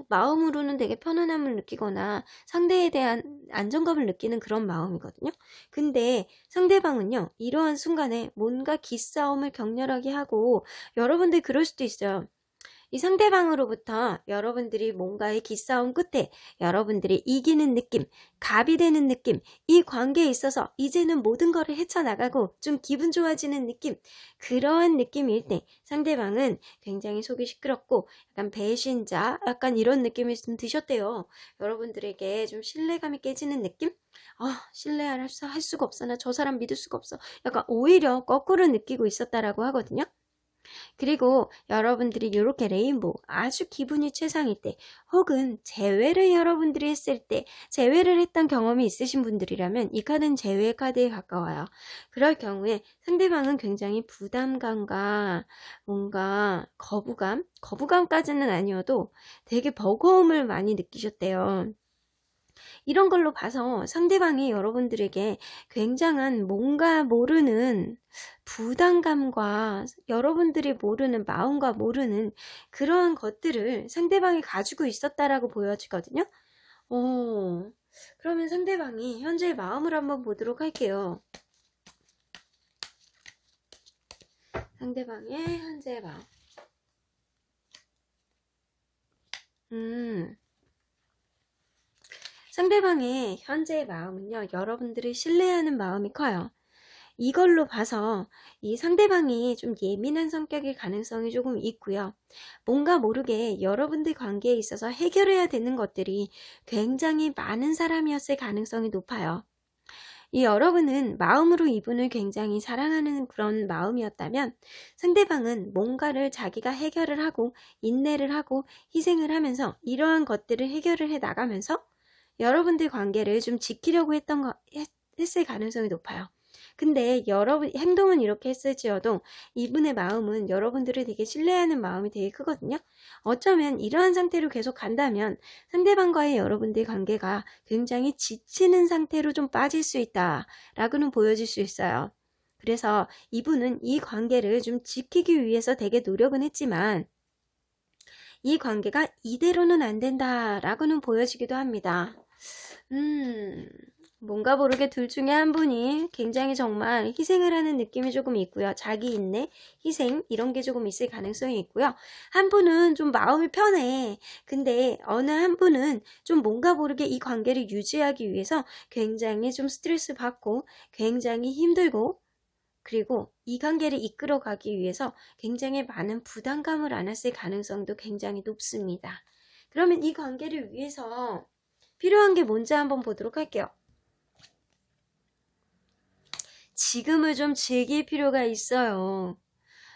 마음으로는 되게 편안함을 느끼거나 상대에 대한 안정감을 느끼는 그런 마음이거든요. 근데 상대방은요, 이러한 순간에 뭔가 기싸움을 격렬하게 하고, 여러분들 그럴 수도 있어요. 이 상대방으로부터 여러분들이 뭔가의 기싸움 끝에 여러분들이 이기는 느낌, 갑이 되는 느낌, 이 관계에 있어서 이제는 모든 거를 헤쳐나가고 좀 기분 좋아지는 느낌, 그러한 느낌일 때 상대방은 굉장히 속이 시끄럽고 약간 배신자, 약간 이런 느낌이 좀 드셨대요. 여러분들에게 좀 신뢰감이 깨지는 느낌? 신뢰할 수가 없어. 나 저 사람 믿을 수가 없어. 약간 오히려 거꾸로 느끼고 있었다라고 하거든요. 그리고 여러분들이 이렇게 레인보우 아주 기분이 최상일 때 혹은 재회를 여러분들이 했을 때 재회를 했던 경험이 있으신 분들이라면 이 카드는 재회 카드에 가까워요. 그럴 경우에 상대방은 굉장히 부담감과 뭔가 거부감까지는 아니어도 되게 버거움을 많이 느끼셨대요. 이런 걸로 봐서 상대방이 여러분들에게 굉장한 뭔가 모르는 부담감과 여러분들이 모르는 마음과 모르는 그러한 것들을 상대방이 가지고 있었다라고 보여지거든요. 그러면 상대방이 현재의 마음을 한번 보도록 할게요. 상대방의 현재의 마음. 상대방의 현재의 마음은요, 여러분들을 신뢰하는 마음이 커요. 이걸로 봐서 이 상대방이 좀 예민한 성격일 가능성이 조금 있고요. 뭔가 모르게 여러분들 관계에 있어서 해결해야 되는 것들이 굉장히 많은 사람이었을 가능성이 높아요. 이 여러분은 마음으로 이분을 굉장히 사랑하는 그런 마음이었다면 상대방은 뭔가를 자기가 해결을 하고 인내를 하고 희생을 하면서 이러한 것들을 해결을 해 나가면서 여러분들 관계를 좀 지키려고 했을 가능성이 높아요. 근데 여러분 행동은 이렇게 했을지어도 이분의 마음은 여러분들을 되게 신뢰하는 마음이 되게 크거든요. 어쩌면 이러한 상태로 계속 간다면 상대방과의 여러분들 관계가 굉장히 지치는 상태로 좀 빠질 수 있다라고는 보여질 수 있어요. 그래서 이분은 이 관계를 좀 지키기 위해서 되게 노력은 했지만 이 관계가 이대로는 안 된다라고는 보여지기도 합니다. 뭔가 모르게 둘 중에 한 분이 굉장히 정말 희생을 하는 느낌이 조금 있고요. 자기 인내, 희생 이런 게 조금 있을 가능성이 있고요. 한 분은 좀 마음이 편해. 근데 어느 한 분은 좀 뭔가 모르게 이 관계를 유지하기 위해서 굉장히 좀 스트레스 받고 굉장히 힘들고 그리고 이 관계를 이끌어가기 위해서 굉장히 많은 부담감을 안았을 가능성도 굉장히 높습니다. 그러면 이 관계를 위해서 필요한 게 뭔지 한번 보도록 할게요. 지금을 좀 즐길 필요가 있어요.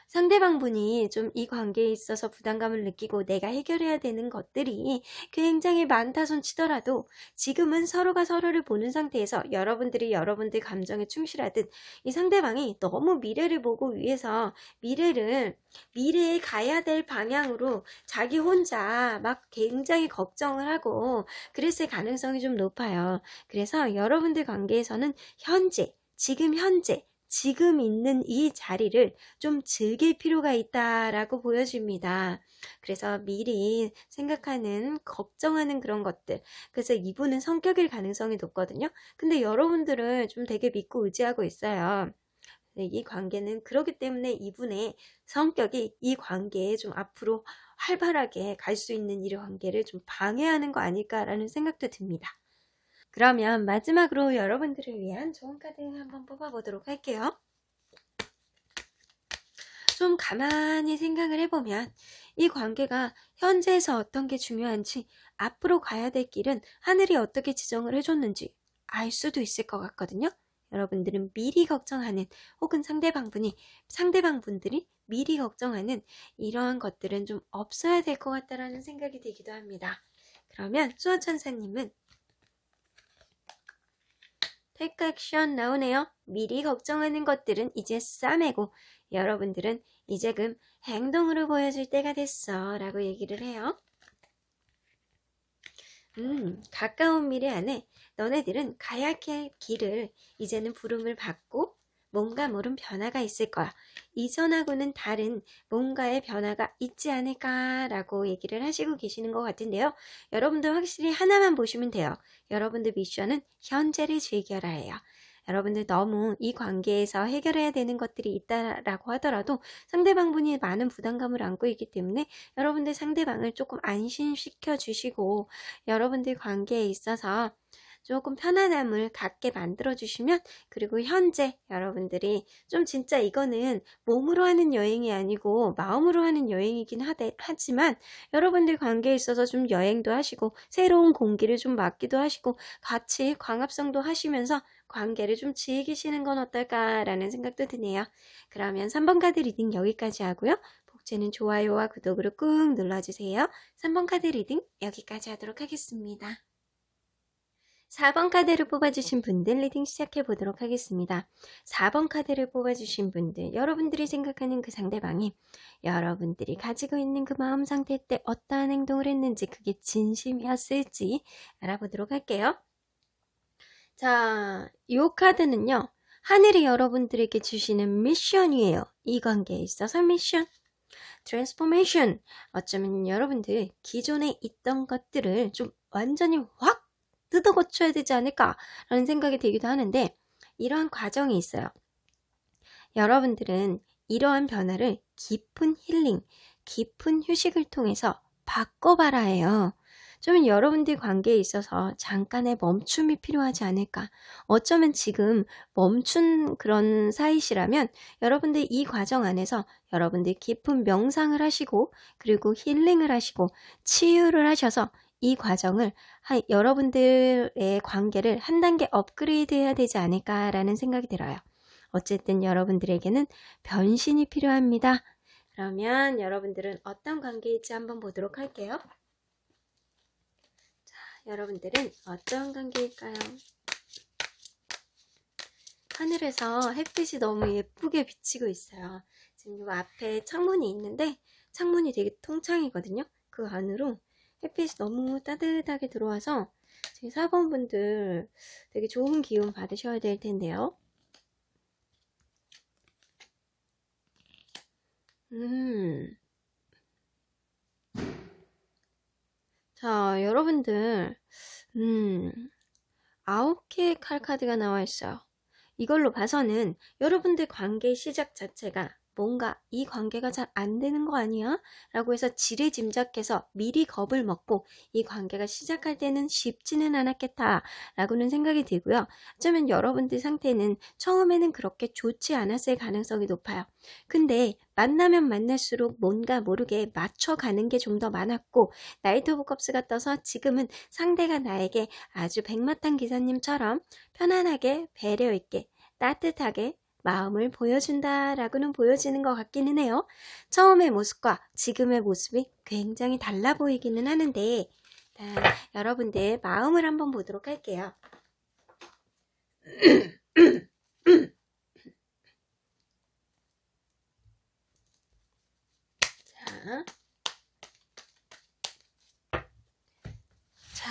상대방 분이 좀 이 관계에 있어서 부담감을 느끼고 내가 해결해야 되는 것들이 굉장히 많다 손 치더라도 지금은 서로가 서로를 보는 상태에서 여러분들이 여러분들 감정에 충실하듯 이 상대방이 너무 미래를 보고 위해서 미래에 가야 될 방향으로 자기 혼자 막 굉장히 걱정을 하고 그랬을 가능성이 좀 높아요. 그래서 여러분들 관계에서는 지금 있는 이 자리를 좀 즐길 필요가 있다라고 보여집니다. 그래서 미리 생각하는, 걱정하는 그런 것들. 그래서 이분은 성격일 가능성이 높거든요. 근데 여러분들은 좀 되게 믿고 의지하고 있어요. 이 관계는 그렇기 때문에 이분의 성격이 이 관계에 좀 앞으로 활발하게 갈 수 있는 이 관계를 좀 방해하는 거 아닐까라는 생각도 듭니다. 그러면 마지막으로 여러분들을 위한 좋은 카드 한번 뽑아보도록 할게요. 좀 가만히 생각을 해보면 이 관계가 현재에서 어떤 게 중요한지 앞으로 가야 될 길은 하늘이 어떻게 지정을 해줬는지 알 수도 있을 것 같거든요. 여러분들은 미리 걱정하는 혹은 상대방분들이 미리 걱정하는 이러한 것들은 좀 없어야 될 것 같다라는 생각이 들기도 합니다. 그러면 수호천사님은 테이크 액션 나오네요. 미리 걱정하는 것들은 이제 싸매고 여러분들은 이제금 행동으로 보여줄 때가 됐어 라고 얘기를 해요. 가까운 미래 안에 너네들은 가야 할 길을 이제는 부름을 받고 뭔가 모른 변화가 있을 거야. 이전하고는 다른 뭔가의 변화가 있지 않을까라고 얘기를 하시고 계시는 것 같은데요. 여러분들 확실히 하나만 보시면 돼요. 여러분들 미션은 현재를 즐겨라예요. 여러분들 너무 이 관계에서 해결해야 되는 것들이 있다라고 하더라도 상대방분이 많은 부담감을 안고 있기 때문에 여러분들 상대방을 조금 안심시켜 주시고 여러분들 관계에 있어서 조금 편안함을 갖게 만들어 주시면, 그리고 현재 여러분들이 좀 진짜 이거는 몸으로 하는 여행이 아니고 마음으로 하는 여행이긴 하지만 여러분들 관계에 있어서 좀 여행도 하시고 새로운 공기를 좀 맡기도 하시고 같이 광합성도 하시면서 관계를 좀 즐기시는 건 어떨까라는 생각도 드네요. 그러면 3번 카드 리딩 여기까지 하고요. 복제는 좋아요와 구독으로 꾹 눌러주세요. 3번 카드 리딩 여기까지 하도록 하겠습니다. 4번 카드를 뽑아주신 분들 리딩 시작해 보도록 하겠습니다. 4번 카드를 뽑아주신 분들, 여러분들이 생각하는 그 상대방이 여러분들이 가지고 있는 그 마음 상태 때 어떠한 행동을 했는지, 그게 진심이었을지 알아보도록 할게요. 자, 이 카드는요, 하늘이 여러분들에게 주시는 미션이에요. 이 관계에 있어서 미션. 트랜스포메이션. 어쩌면 여러분들 기존에 있던 것들을 좀 완전히 확 뜯어 고쳐야 되지 않을까라는 생각이 들기도 하는데, 이러한 과정이 있어요. 여러분들은 이러한 변화를 깊은 힐링, 깊은 휴식을 통해서 바꿔봐라 해요. 좀 여러분들 관계에 있어서 잠깐의 멈춤이 필요하지 않을까. 어쩌면 지금 멈춘 그런 사이시라면 여러분들 이 과정 안에서 여러분들 깊은 명상을 하시고, 그리고 힐링을 하시고 치유를 하셔서 이 과정을 여러분들의 관계를 한 단계 업그레이드 해야 되지 않을까라는 생각이 들어요. 어쨌든 여러분들에게는 변신이 필요합니다. 그러면 여러분들은 어떤 관계일지 한번 보도록 할게요. 자, 여러분들은 어떤 관계일까요? 하늘에서 햇빛이 너무 예쁘게 비치고 있어요. 지금 이 앞에 창문이 있는데 창문이 되게 통창이거든요. 그 안으로 햇빛이 너무 따뜻하게 들어와서 지금 4번 분들 되게 좋은 기운 받으셔야 될 텐데요. 자, 여러분들 9개의 칼카드가 나와 있어요. 이걸로 봐서는 여러분들 관계의 시작 자체가 뭔가 이 관계가 잘 안 되는 거 아니야? 라고 해서 지레짐작해서 미리 겁을 먹고 이 관계가 시작할 때는 쉽지는 않았겠다 라고는 생각이 들고요. 어쩌면 여러분들 상태는 처음에는 그렇게 좋지 않았을 가능성이 높아요. 근데 만나면 만날수록 뭔가 모르게 맞춰가는 게 좀 더 많았고, 나이트 오브 컵스가 떠서 지금은 상대가 나에게 아주 백마탄 기사님처럼 편안하게 배려 있게 따뜻하게 마음을 보여준다라고는 보여지는 것 같기는 해요. 처음의 모습과 지금의 모습이 굉장히 달라 보이기는 하는데, 여러분들 마음을 한번 보도록 할게요. 자,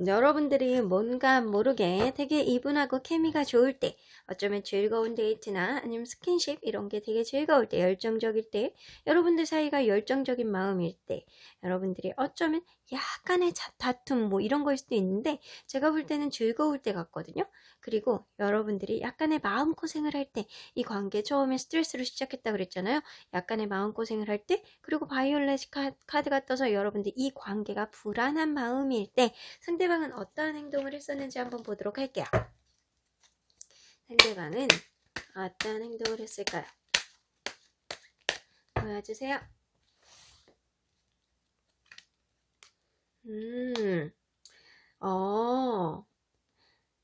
여러분들이 뭔가 모르게 되게 이분하고 케미가 좋을 때, 어쩌면 즐거운 데이트나 아니면 스킨십 이런 게 되게 즐거울 때, 열정적일 때, 여러분들 사이가 열정적인 마음일 때, 여러분들이 어쩌면 약간의 다툼 뭐 이런 거일 수도 있는데 제가 볼 때는 즐거울 때 같거든요. 그리고 여러분들이 약간의 마음고생을 할 때, 이 관계 처음에 스트레스로 시작했다 그랬잖아요. 약간의 마음고생을 할 때, 그리고 바이올렛 카드가 떠서 여러분들 이 관계가 불안한 마음일 때 상대방은 어떠한 행동을 했었는지 한번 보도록 할게요. 상대방은 어떠한 행동을 했을까요? 보여주세요.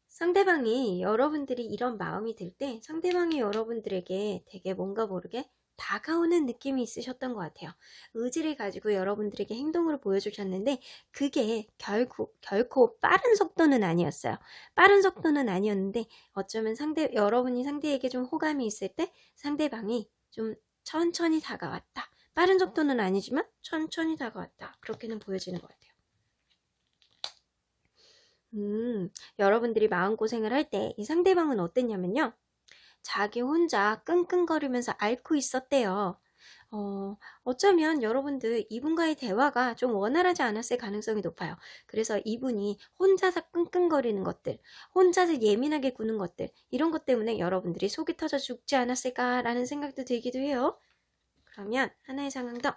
상대방이 여러분들이 이런 마음이 들 때 상대방이 여러분들에게 되게 뭔가 모르게 다가오는 느낌이 있으셨던 것 같아요. 의지를 가지고 여러분들에게 행동을 보여주셨는데 그게 결코 빠른 속도는 아니었어요. 빠른 속도는 아니었는데 어쩌면 여러분이 상대에게 좀 호감이 있을 때 상대방이 좀 천천히 다가왔다. 빠른 속도는 아니지만 천천히 다가왔다. 그렇게는 보여지는 것 같아요. 여러분들이 마음고생을 할 때 이 상대방은 어땠냐면요. 자기 혼자 끙끙거리면서 앓고 있었대요. 어쩌면 여러분들 이분과의 대화가 좀 원활하지 않았을 가능성이 높아요. 그래서 이분이 혼자서 끙끙거리는 것들, 혼자서 예민하게 구는 것들, 이런 것 때문에 여러분들이 속이 터져 죽지 않았을까라는 생각도 들기도 해요. 그러면 하나의 상황 더.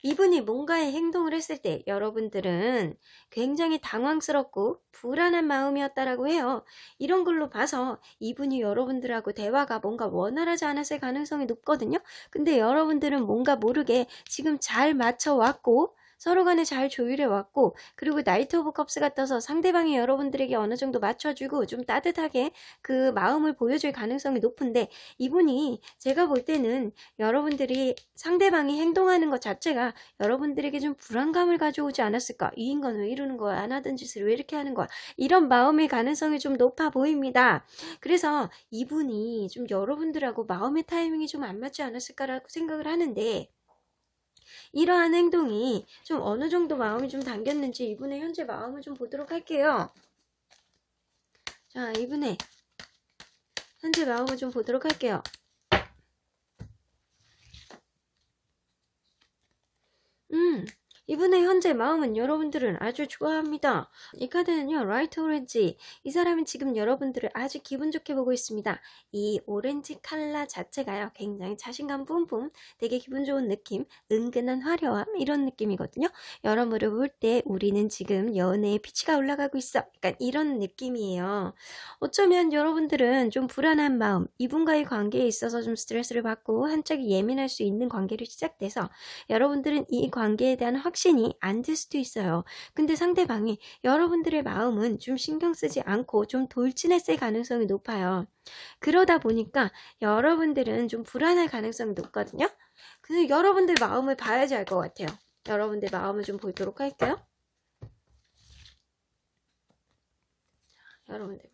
이분이 뭔가의 행동을 했을 때 여러분들은 굉장히 당황스럽고 불안한 마음이었다라고 해요. 이런 걸로 봐서 이분이 여러분들하고 대화가 뭔가 원활하지 않았을 가능성이 높거든요. 근데 여러분들은 뭔가 모르게 지금 잘 맞춰왔고 서로 간에 잘 조율해 왔고, 그리고 나이트 오브 컵스가 떠서 상대방이 여러분들에게 어느 정도 맞춰주고 좀 따뜻하게 그 마음을 보여줄 가능성이 높은데, 이분이 제가 볼 때는 여러분들이 상대방이 행동하는 것 자체가 여러분들에게 좀 불안감을 가져오지 않았을까? 이 인간 왜 이러는 거야? 안 하던 짓을 왜 이렇게 하는 거야? 이런 마음의 가능성이 좀 높아 보입니다. 그래서 이분이 좀 여러분들하고 마음의 타이밍이 좀 안 맞지 않았을까라고 생각을 하는데, 이러한 행동이 좀 어느 정도 마음이 좀 당겼는지 이분의 현재 마음을 좀 보도록 할게요. 자, 이분의 현재 마음을 좀 보도록 할게요. 이분의 현재 마음은 여러분들은 아주 좋아합니다. 이 카드는요, 라이트 오렌지. 이 사람은 지금 여러분들을 아주 기분 좋게 보고 있습니다. 이 오렌지 컬러 자체가요, 굉장히 자신감 뿜뿜, 되게 기분 좋은 느낌, 은근한 화려함, 이런 느낌이거든요. 여러분을 볼 때 우리는 지금 연애의 피치가 올라가고 있어. 약간 이런 느낌이에요. 어쩌면 여러분들은 좀 불안한 마음, 이분과의 관계에 있어서 좀 스트레스를 받고 한짝이 예민할 수 있는 관계로 시작돼서 여러분들은 이 관계에 대한 확신이 안 들 수도 있어요. 근데 상대방이 여러분들의 마음은 좀 신경 쓰지 않고 좀 돌진했을 가능성이 높아요. 그러다 보니까 여러분들은 좀 불안할 가능성이 높거든요. 근데 여러분들 마음을 봐야지 알 것 같아요. 여러분들 마음을 좀 보도록 할게요. 여러분들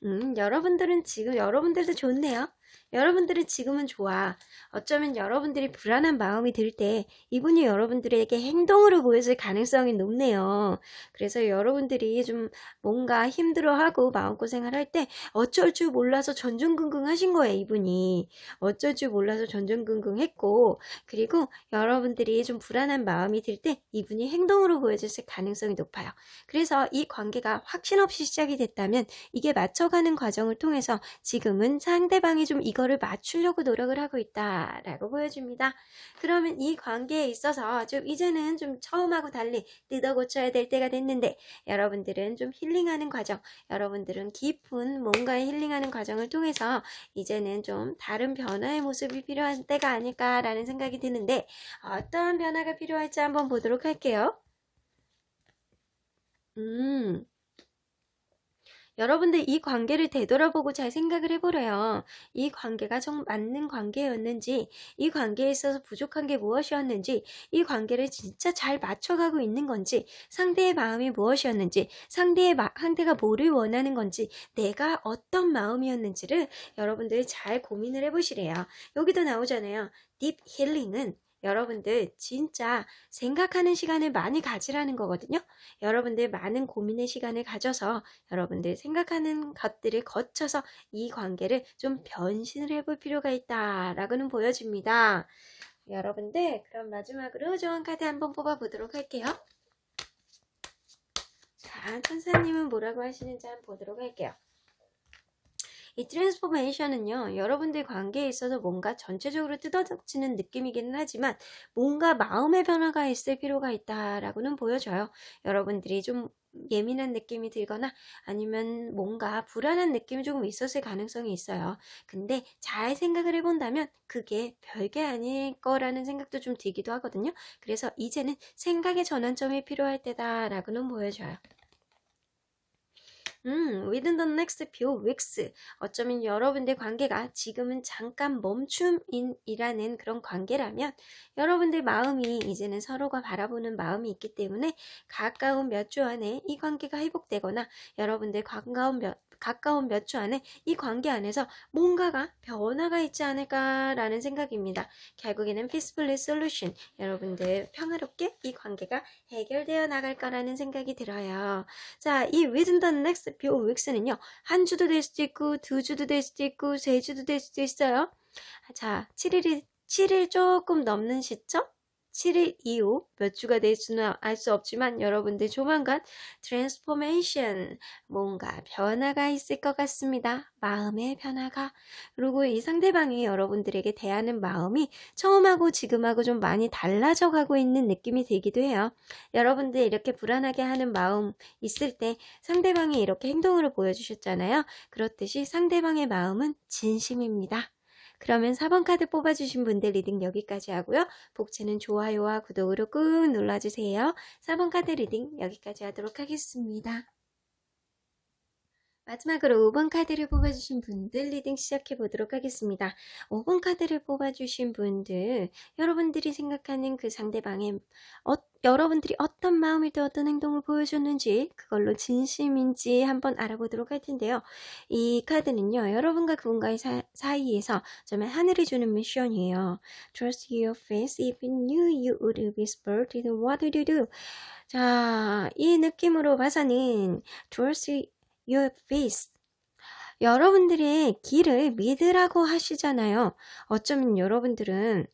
마음. 여러분들은 지금 여러분들도 좋네요. 여러분들은 지금은 좋아. 어쩌면 여러분들이 불안한 마음이 들 때 이분이 여러분들에게 행동으로 보여줄 가능성이 높네요. 그래서 여러분들이 좀 뭔가 힘들어하고 마음고생을 할 때 어쩔 줄 몰라서 전전긍긍 하신 거예요, 이분이. 어쩔 줄 몰라서 전전긍긍 했고, 그리고 여러분들이 좀 불안한 마음이 들 때 이분이 행동으로 보여줄 가능성이 높아요. 그래서 이 관계가 확신 없이 시작이 됐다면 이게 맞춰가는 과정을 통해서 지금은 상대방이 좀 이거를 맞추려고 노력을 하고 있다라고 보여줍니다. 그러면 이 관계에 있어서 좀 이제는 좀 처음하고 달리 뜯어 고쳐야 될 때가 됐는데, 여러분들은 좀 힐링하는 과정, 여러분들은 깊은 뭔가의 힐링하는 과정을 통해서 이제는 좀 다른 변화의 모습이 필요한 때가 아닐까라는 생각이 드는데, 어떤 변화가 필요할지 한번 보도록 할게요. 여러분들 이 관계를 되돌아보고 잘 생각을 해보래요. 이 관계가 정 맞는 관계였는지, 이 관계에 있어서 부족한 게 무엇이었는지, 이 관계를 진짜 잘 맞춰가고 있는 건지, 상대의 마음이 무엇이었는지, 상대가 뭐를 원하는 건지, 내가 어떤 마음이었는지를 여러분들이 잘 고민을 해보시래요. 여기도 나오잖아요. 딥 힐링은 여러분들 진짜 생각하는 시간을 많이 가지라는 거거든요. 여러분들 많은 고민의 시간을 가져서 여러분들 생각하는 것들을 거쳐서 이 관계를 좀 변신을 해볼 필요가 있다라고는 보여집니다. 여러분들 그럼 마지막으로 좋은 카드 한번 뽑아보도록 할게요. 자, 천사님은 뭐라고 하시는지 한번 보도록 할게요. 이 트랜스포메이션은요, 여러분들 관계에 있어서 뭔가 전체적으로 뜯어지는 느낌이기는 하지만 뭔가 마음의 변화가 있을 필요가 있다라고는 보여져요. 여러분들이 좀 예민한 느낌이 들거나 아니면 뭔가 불안한 느낌이 조금 있었을 가능성이 있어요. 근데 잘 생각을 해본다면 그게 별게 아닐 거라는 생각도 좀 들기도 하거든요. 그래서 이제는 생각의 전환점이 필요할 때다라고는 보여져요. Within the next few weeks. 어쩌면 여러분들 관계가 지금은 잠깐 멈춤이라는 그런 관계라면 여러분들 마음이 이제는 서로가 바라보는 마음이 있기 때문에 가까운 몇 주 안에 이 관계가 회복되거나 여러분들 가까운 몇 주 안에 이 관계 안에서 뭔가가 변화가 있지 않을까라는 생각입니다. 결국에는 peacefully solution, 여러분들 평화롭게 이 관계가 해결되어 나갈 거라는 생각이 들어요. 자, 이 within the next few weeks는요, 한 주도 될 수도 있고, 두 주도 될 수도 있고, 세 주도 될 수도 있어요. 자, 7일 조금 넘는 시점? 7일 이후 몇 주가 될지는 알 수 없지만 여러분들 조만간 트랜스포메이션, 뭔가 변화가 있을 것 같습니다. 마음의 변화가. 그리고 이 상대방이 여러분들에게 대하는 마음이 처음하고 지금하고 좀 많이 달라져 가고 있는 느낌이 들기도 해요. 여러분들 이렇게 불안하게 하는 마음 있을 때 상대방이 이렇게 행동으로 보여주셨잖아요. 그렇듯이 상대방의 마음은 진심입니다. 그러면 4번 카드 뽑아주신 분들 리딩 여기까지 하고요. 복채는 좋아요와 구독으로 꾹 눌러주세요. 4번 카드 리딩 여기까지 하도록 하겠습니다. 마지막으로 5번 카드를 뽑아주신 분들 리딩 시작해 보도록 하겠습니다. 5번 카드를 뽑아주신 분들, 여러분들이 생각하는 그 상대방의 여러분들이 어떤 마음일 때 어떤 행동을 보여줬는지, 그걸로 진심인지 한번 알아보도록 할 텐데요. 이 카드는요, 여러분과 그분과의 사이에서 정말 하늘이 주는 미션이에요. Trust your face even you would whisper to the what do you do? 자, 이 느낌으로 봐서는 Trust your face. 여러분들의 길을 믿으라고 하시잖아요. 어쩌면 여러분들은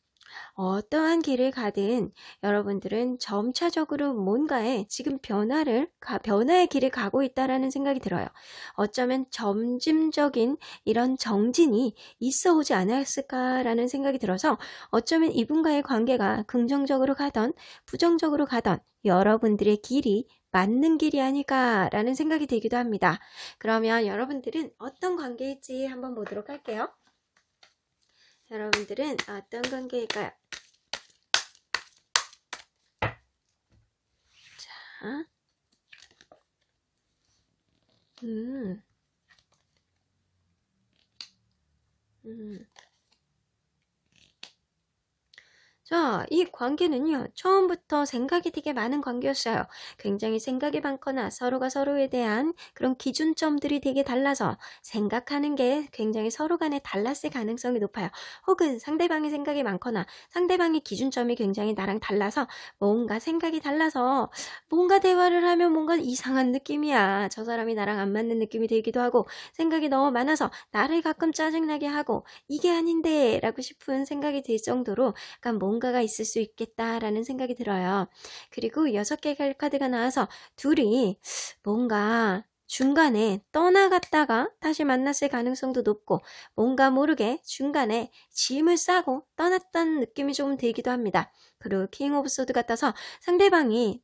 어떠한 길을 가든 여러분들은 점차적으로 뭔가에 지금 변화의 길을 가고 있다라는 생각이 들어요. 어쩌면 점진적인 이런 정진이 있어 오지 않았을까라는 생각이 들어서 어쩌면 이분과의 관계가 긍정적으로 가던 부정적으로 가던 여러분들의 길이 맞는 길이 아닐까라는 생각이 들기도 합니다. 그러면 여러분들은 어떤 관계일지 한번 보도록 할게요. 여러분들은 어떤 관계일까요? 자, 자, 이 관계는요, 처음부터 생각이 되게 많은 관계였어요. 굉장히 생각이 많거나 서로가 서로에 대한 그런 기준점들이 되게 달라서 생각하는 게 굉장히 서로 간에 달랐을 가능성이 높아요. 혹은 상대방의 생각이 많거나 상대방의 기준점이 굉장히 나랑 달라서 뭔가 생각이 달라서 뭔가 대화를 하면 뭔가 이상한 느낌이야. 저 사람이 나랑 안 맞는 느낌이 들기도 하고 생각이 너무 많아서 나를 가끔 짜증나게 하고 이게 아닌데 라고 싶은 생각이 들 정도로 약간 뭔가가 있을 수 있겠다라는 생각이 들어요. 그리고 6개의 카드가 나와서 둘이 뭔가 중간에 떠나갔다가 다시 만났을 가능성도 높고 뭔가 모르게 중간에 짐을 싸고 떠났다는 느낌이 조금 들기도 합니다. 그리고 킹 오브 소드 같아서 상대방이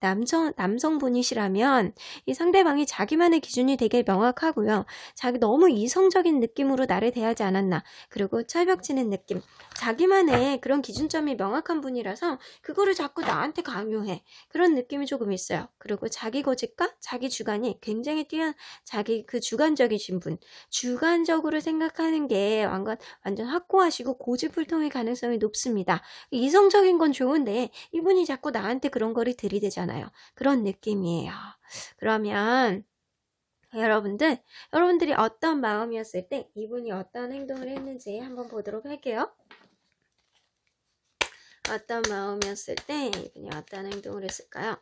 남성분이시라면 이 상대방이 자기만의 기준이 되게 명확하고요. 자기 너무 이성적인 느낌으로 나를 대하지 않았나. 그리고 철벽치는 느낌. 자기만의 그런 기준점이 명확한 분이라서 그거를 자꾸 나한테 강요해. 그런 느낌이 조금 있어요. 그리고 자기 고집과 자기 주관이 굉장히 뛰어난 자기 그 주관적이신 분. 주관적으로 생각하는 게 완전 확고하시고 고집불통일 가능성이 높습니다. 이성적인 건 좋은데 이분이 자꾸 나한테 그런 거를 들이대잖아요. 그런 느낌이에요. 그러면 여러분들이 어떤 마음이었을 때 이분이 어떤 행동을 했는지 한번 보도록 할게요. 어떤 마음이었을 때 이분이 어떤 행동을 했을까요?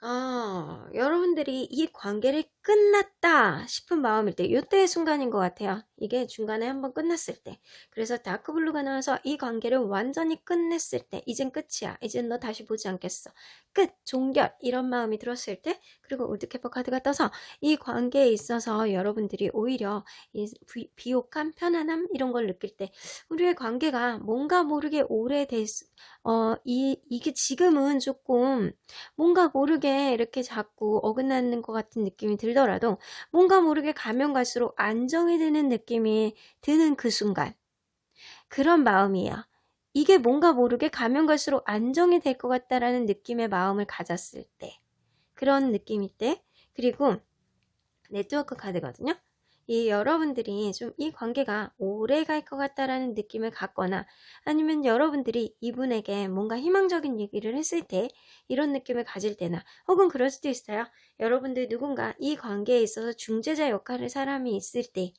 자, 여러분들이 이 관계를 끝났다 싶은 마음일 때 이때의 순간인 것 같아요. 이게 중간에 한번 끝났을 때. 그래서 다크블루가 나와서 이 관계를 완전히 끝냈을 때 이젠 끝이야. 이젠 너 다시 보지 않겠어. 끝, 종결 이런 마음이 들었을 때 그리고 올드캐퍼 카드가 떠서 이 관계에 있어서 여러분들이 오히려 이 비옥함, 편안함 이런 걸 느낄 때 우리의 관계가 뭔가 모르게 이게 지금은 조금 뭔가 모르게 이렇게 자꾸 어긋나는 것 같은 느낌이 들더라도 뭔가 모르게 가면 갈수록 안정이 되는 느낌이 드는 그 순간 그런 마음이에요. 이게 뭔가 모르게 가면 갈수록 안정이 될 것 같다라는 느낌의 마음을 가졌을 때 그런 느낌일 때 그리고 네트워크 카드거든요. 이 여러분들이 좀 이 관계가 오래 갈 것 같다라는 느낌을 갖거나 아니면 여러분들이 이분에게 뭔가 희망적인 얘기를 했을 때 이런 느낌을 가질 때나 혹은 그럴 수도 있어요. 여러분들 누군가 이 관계에 있어서 중재자 역할을 사람이 있을 때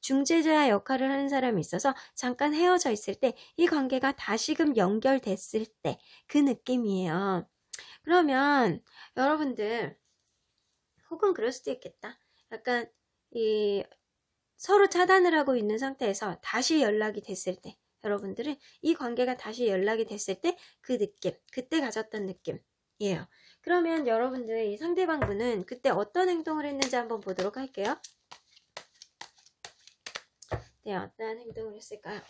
중재자 역할을 하는 사람이 있어서 잠깐 헤어져 있을 때 이 관계가 다시금 연결됐을 때 그 느낌이에요. 그러면 여러분들 혹은 그럴 수도 있겠다. 약간 이 서로 차단을 하고 있는 상태에서 다시 연락이 됐을 때 여러분들은 이 관계가 다시 연락이 됐을 때 그 느낌, 그때 가졌던 느낌이에요. 그러면 여러분들 이 상대방분은 그때 어떤 행동을 했는지 한번 보도록 할게요. 네, 어떤 행동을 했을까요?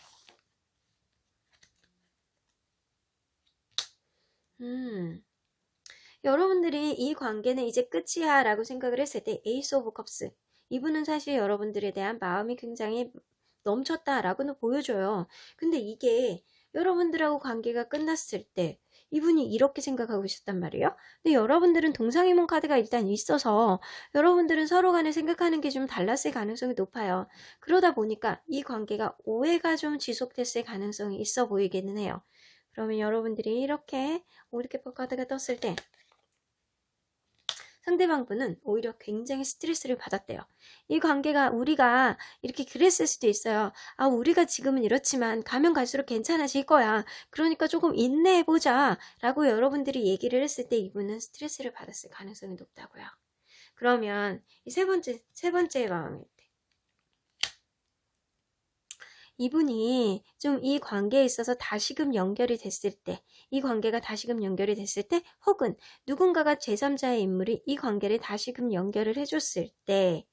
여러분들이 이 관계는 이제 끝이야 라고 생각을 했을 때 에이스 오브 컵스, 이분은 사실 여러분들에 대한 마음이 굉장히 넘쳤다 라고는 보여줘요. 근데 이게 여러분들하고 관계가 끝났을 때 이분이 이렇게 생각하고 있었단 말이에요. 근데 여러분들은 동상이몽 카드가 일단 있어서 여러분들은 서로 간에 생각하는 게 좀 달랐을 가능성이 높아요. 그러다 보니까 이 관계가 오해가 좀 지속됐을 가능성이 있어 보이기는 해요. 그러면 여러분들이 이렇게 오리캐퍼 카드가 떴을 때 상대방분은 오히려 굉장히 스트레스를 받았대요. 이 관계가 우리가 이렇게 그랬을 수도 있어요. 아, 우리가 지금은 이렇지만 가면 갈수록 괜찮아질 거야. 그러니까 조금 인내해보자 라고 여러분들이 얘기를 했을 때 이분은 스트레스를 받았을 가능성이 높다고요. 그러면 이 세 번째의 마음일 때 이분이 좀 이 관계에 있어서 다시금 연결이 됐을 때, 이 관계가 다시금 연결이 됐을 때, 혹은 누군가가 제3자의 인물이 이 관계를 다시금 연결을 해줬을 때,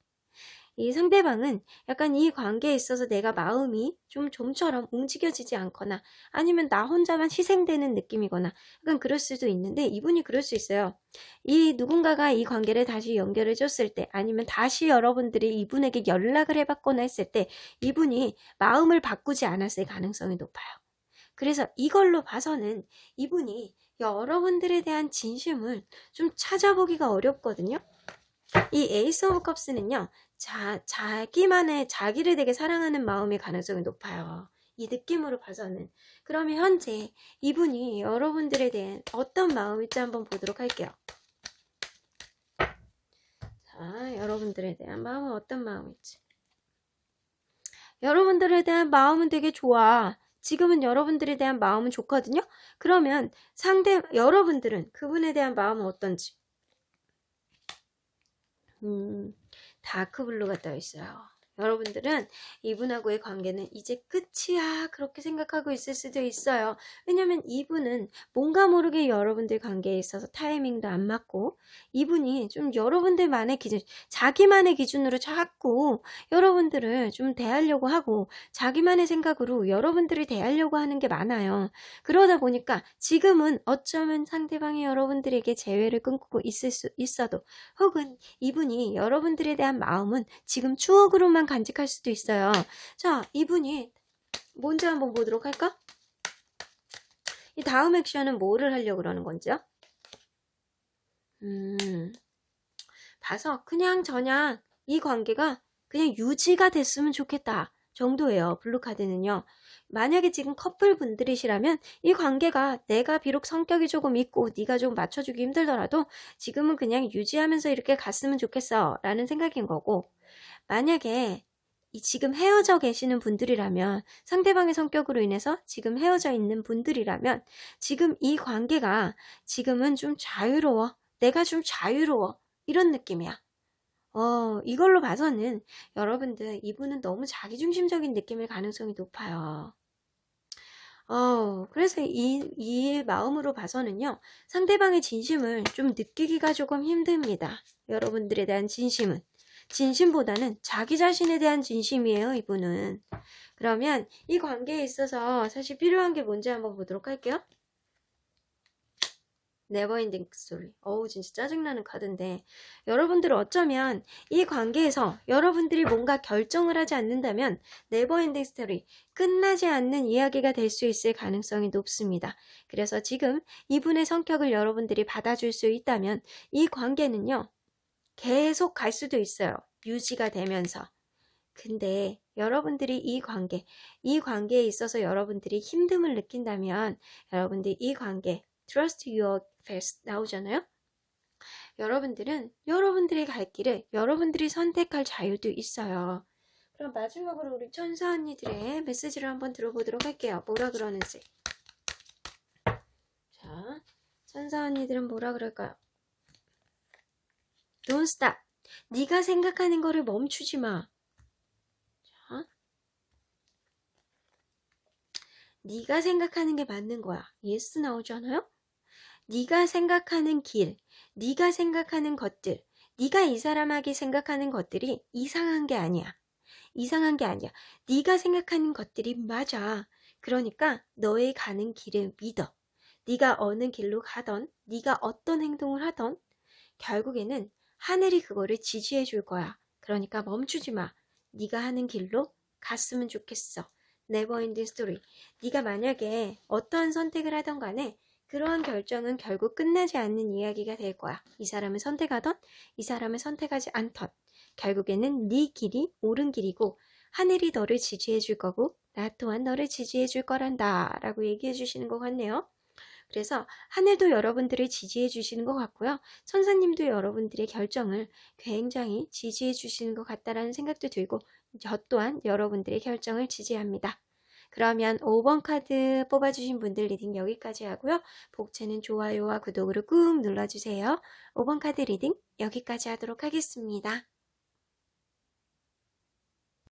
이 상대방은 약간 이 관계에 있어서 내가 마음이 좀처럼 움직여지지 않거나 아니면 나 혼자만 희생되는 느낌이거나 약간 그럴 수도 있는데 이분이 그럴 수 있어요. 이 누군가가 이 관계를 다시 연결해 줬을 때 아니면 다시 여러분들이 이분에게 연락을 해봤거나 했을 때 이분이 마음을 바꾸지 않았을 가능성이 높아요. 그래서 이걸로 봐서는 이분이 여러분들에 대한 진심을 좀 찾아보기가 어렵거든요. 이 에이스 오브 컵스는요. 자기를 되게 사랑하는 마음의 가능성이 높아요. 이 느낌으로 봐서는. 그러면 현재 이분이 여러분들에 대한 어떤 마음일지 한번 보도록 할게요. 자, 여러분들에 대한 마음은 어떤 마음일지. 여러분들에 대한 마음은 되게 좋아. 지금은 여러분들에 대한 마음은 좋거든요. 그러면 여러분들은 그분에 대한 마음은 어떤지. 다크블루가 떠 있어요. 여러분들은 이분하고의 관계는 이제 끝이야 그렇게 생각하고 있을 수도 있어요. 왜냐면 이분은 뭔가 모르게 여러분들 관계에 있어서 타이밍도 안 맞고 이분이 좀 여러분들만의 기준, 자기만의 기준으로 자꾸 여러분들을 좀 대하려고 하고 자기만의 생각으로 여러분들을 대하려고 하는 게 많아요. 그러다 보니까 지금은 어쩌면 상대방이 여러분들에게 재회를 끊고 있을 수 있어도 혹은 이분이 여러분들에 대한 마음은 지금 추억으로만 간직할 수도 있어요. 자, 이분이 뭔지 한번 보도록 할까? 이 다음 액션은 뭐를 하려고 그러는 건지요? 봐서 그냥 이 관계가 그냥 유지가 됐으면 좋겠다 정도예요. 블루카드는요. 만약에 지금 커플 분들이시라면 이 관계가 내가 비록 성격이 조금 있고 네가 좀 맞춰주기 힘들더라도 지금은 그냥 유지하면서 이렇게 갔으면 좋겠어 라는 생각인 거고, 만약에 지금 헤어져 계시는 분들이라면 상대방의 성격으로 인해서 지금 헤어져 있는 분들이라면 지금 이 관계가 지금은 좀 자유로워, 내가 좀 자유로워 이런 느낌이야. 이걸로 봐서는 여러분들 이분은 너무 자기중심적인 느낌일 가능성이 높아요. 그래서 이 마음으로 봐서는요, 상대방의 진심을 좀 느끼기가 조금 힘듭니다. 여러분들에 대한 진심은. 진심보다는 자기 자신에 대한 진심이에요, 이분은. 그러면 이 관계에 있어서 사실 필요한 게 뭔지 한번 보도록 할게요. 네버엔딩 스토리. 진짜 짜증나는 카드인데 여러분들 어쩌면 이 관계에서 여러분들이 뭔가 결정을 하지 않는다면 네버엔딩 스토리, 끝나지 않는 이야기가 될 수 있을 가능성이 높습니다. 그래서 지금 이분의 성격을 여러분들이 받아줄 수 있다면 이 관계는요 계속 갈 수도 있어요. 유지가 되면서. 근데 여러분들이 이 관계에 있어서 여러분들이 힘듦을 느낀다면 여러분들이 이 관계 trust your face 나오잖아요. 여러분들은 여러분들의 갈 길을 여러분들이 선택할 자유도 있어요. 그럼 마지막으로 우리 천사 언니들의 메시지를 한번 들어보도록 할게요. 뭐라 그러는지. 자, 천사 언니들은 뭐라 그럴까요? Don't stop. 네가 생각하는 거를 멈추지 마. 자, 네가 생각하는 게 맞는 거야. Yes 나오잖아요? 네가 생각하는 길, 네가 생각하는 것들, 네가 이 사람에게 생각하는 것들이 이상한 게 아니야. 이상한 게 아니야. 네가 생각하는 것들이 맞아. 그러니까 너의 가는 길을 믿어. 네가 어느 길로 가던, 네가 어떤 행동을 하던 결국에는 하늘이 그거를 지지해 줄 거야. 그러니까 멈추지 마. 네가 하는 길로 갔으면 좋겠어. Never ending story. 네가 만약에 어떠한 선택을 하던 간에 그러한 결정은 결국 끝나지 않는 이야기가 될 거야. 이 사람을 선택하던 이 사람을 선택하지 않던 결국에는 네 길이 옳은 길이고 하늘이 너를 지지해 줄 거고 나 또한 너를 지지해 줄 거란다 라고 얘기해 주시는 것 같네요. 그래서 하늘도 여러분들을 지지해 주시는 것 같고요. 천사님도 여러분들의 결정을 굉장히 지지해 주시는 것 같다라는 생각도 들고 저 또한 여러분들의 결정을 지지합니다. 그러면 5번 카드 뽑아주신 분들 리딩 여기까지 하고요. 복채는 좋아요와 구독으로 꾹 눌러주세요. 5번 카드 리딩 여기까지 하도록 하겠습니다.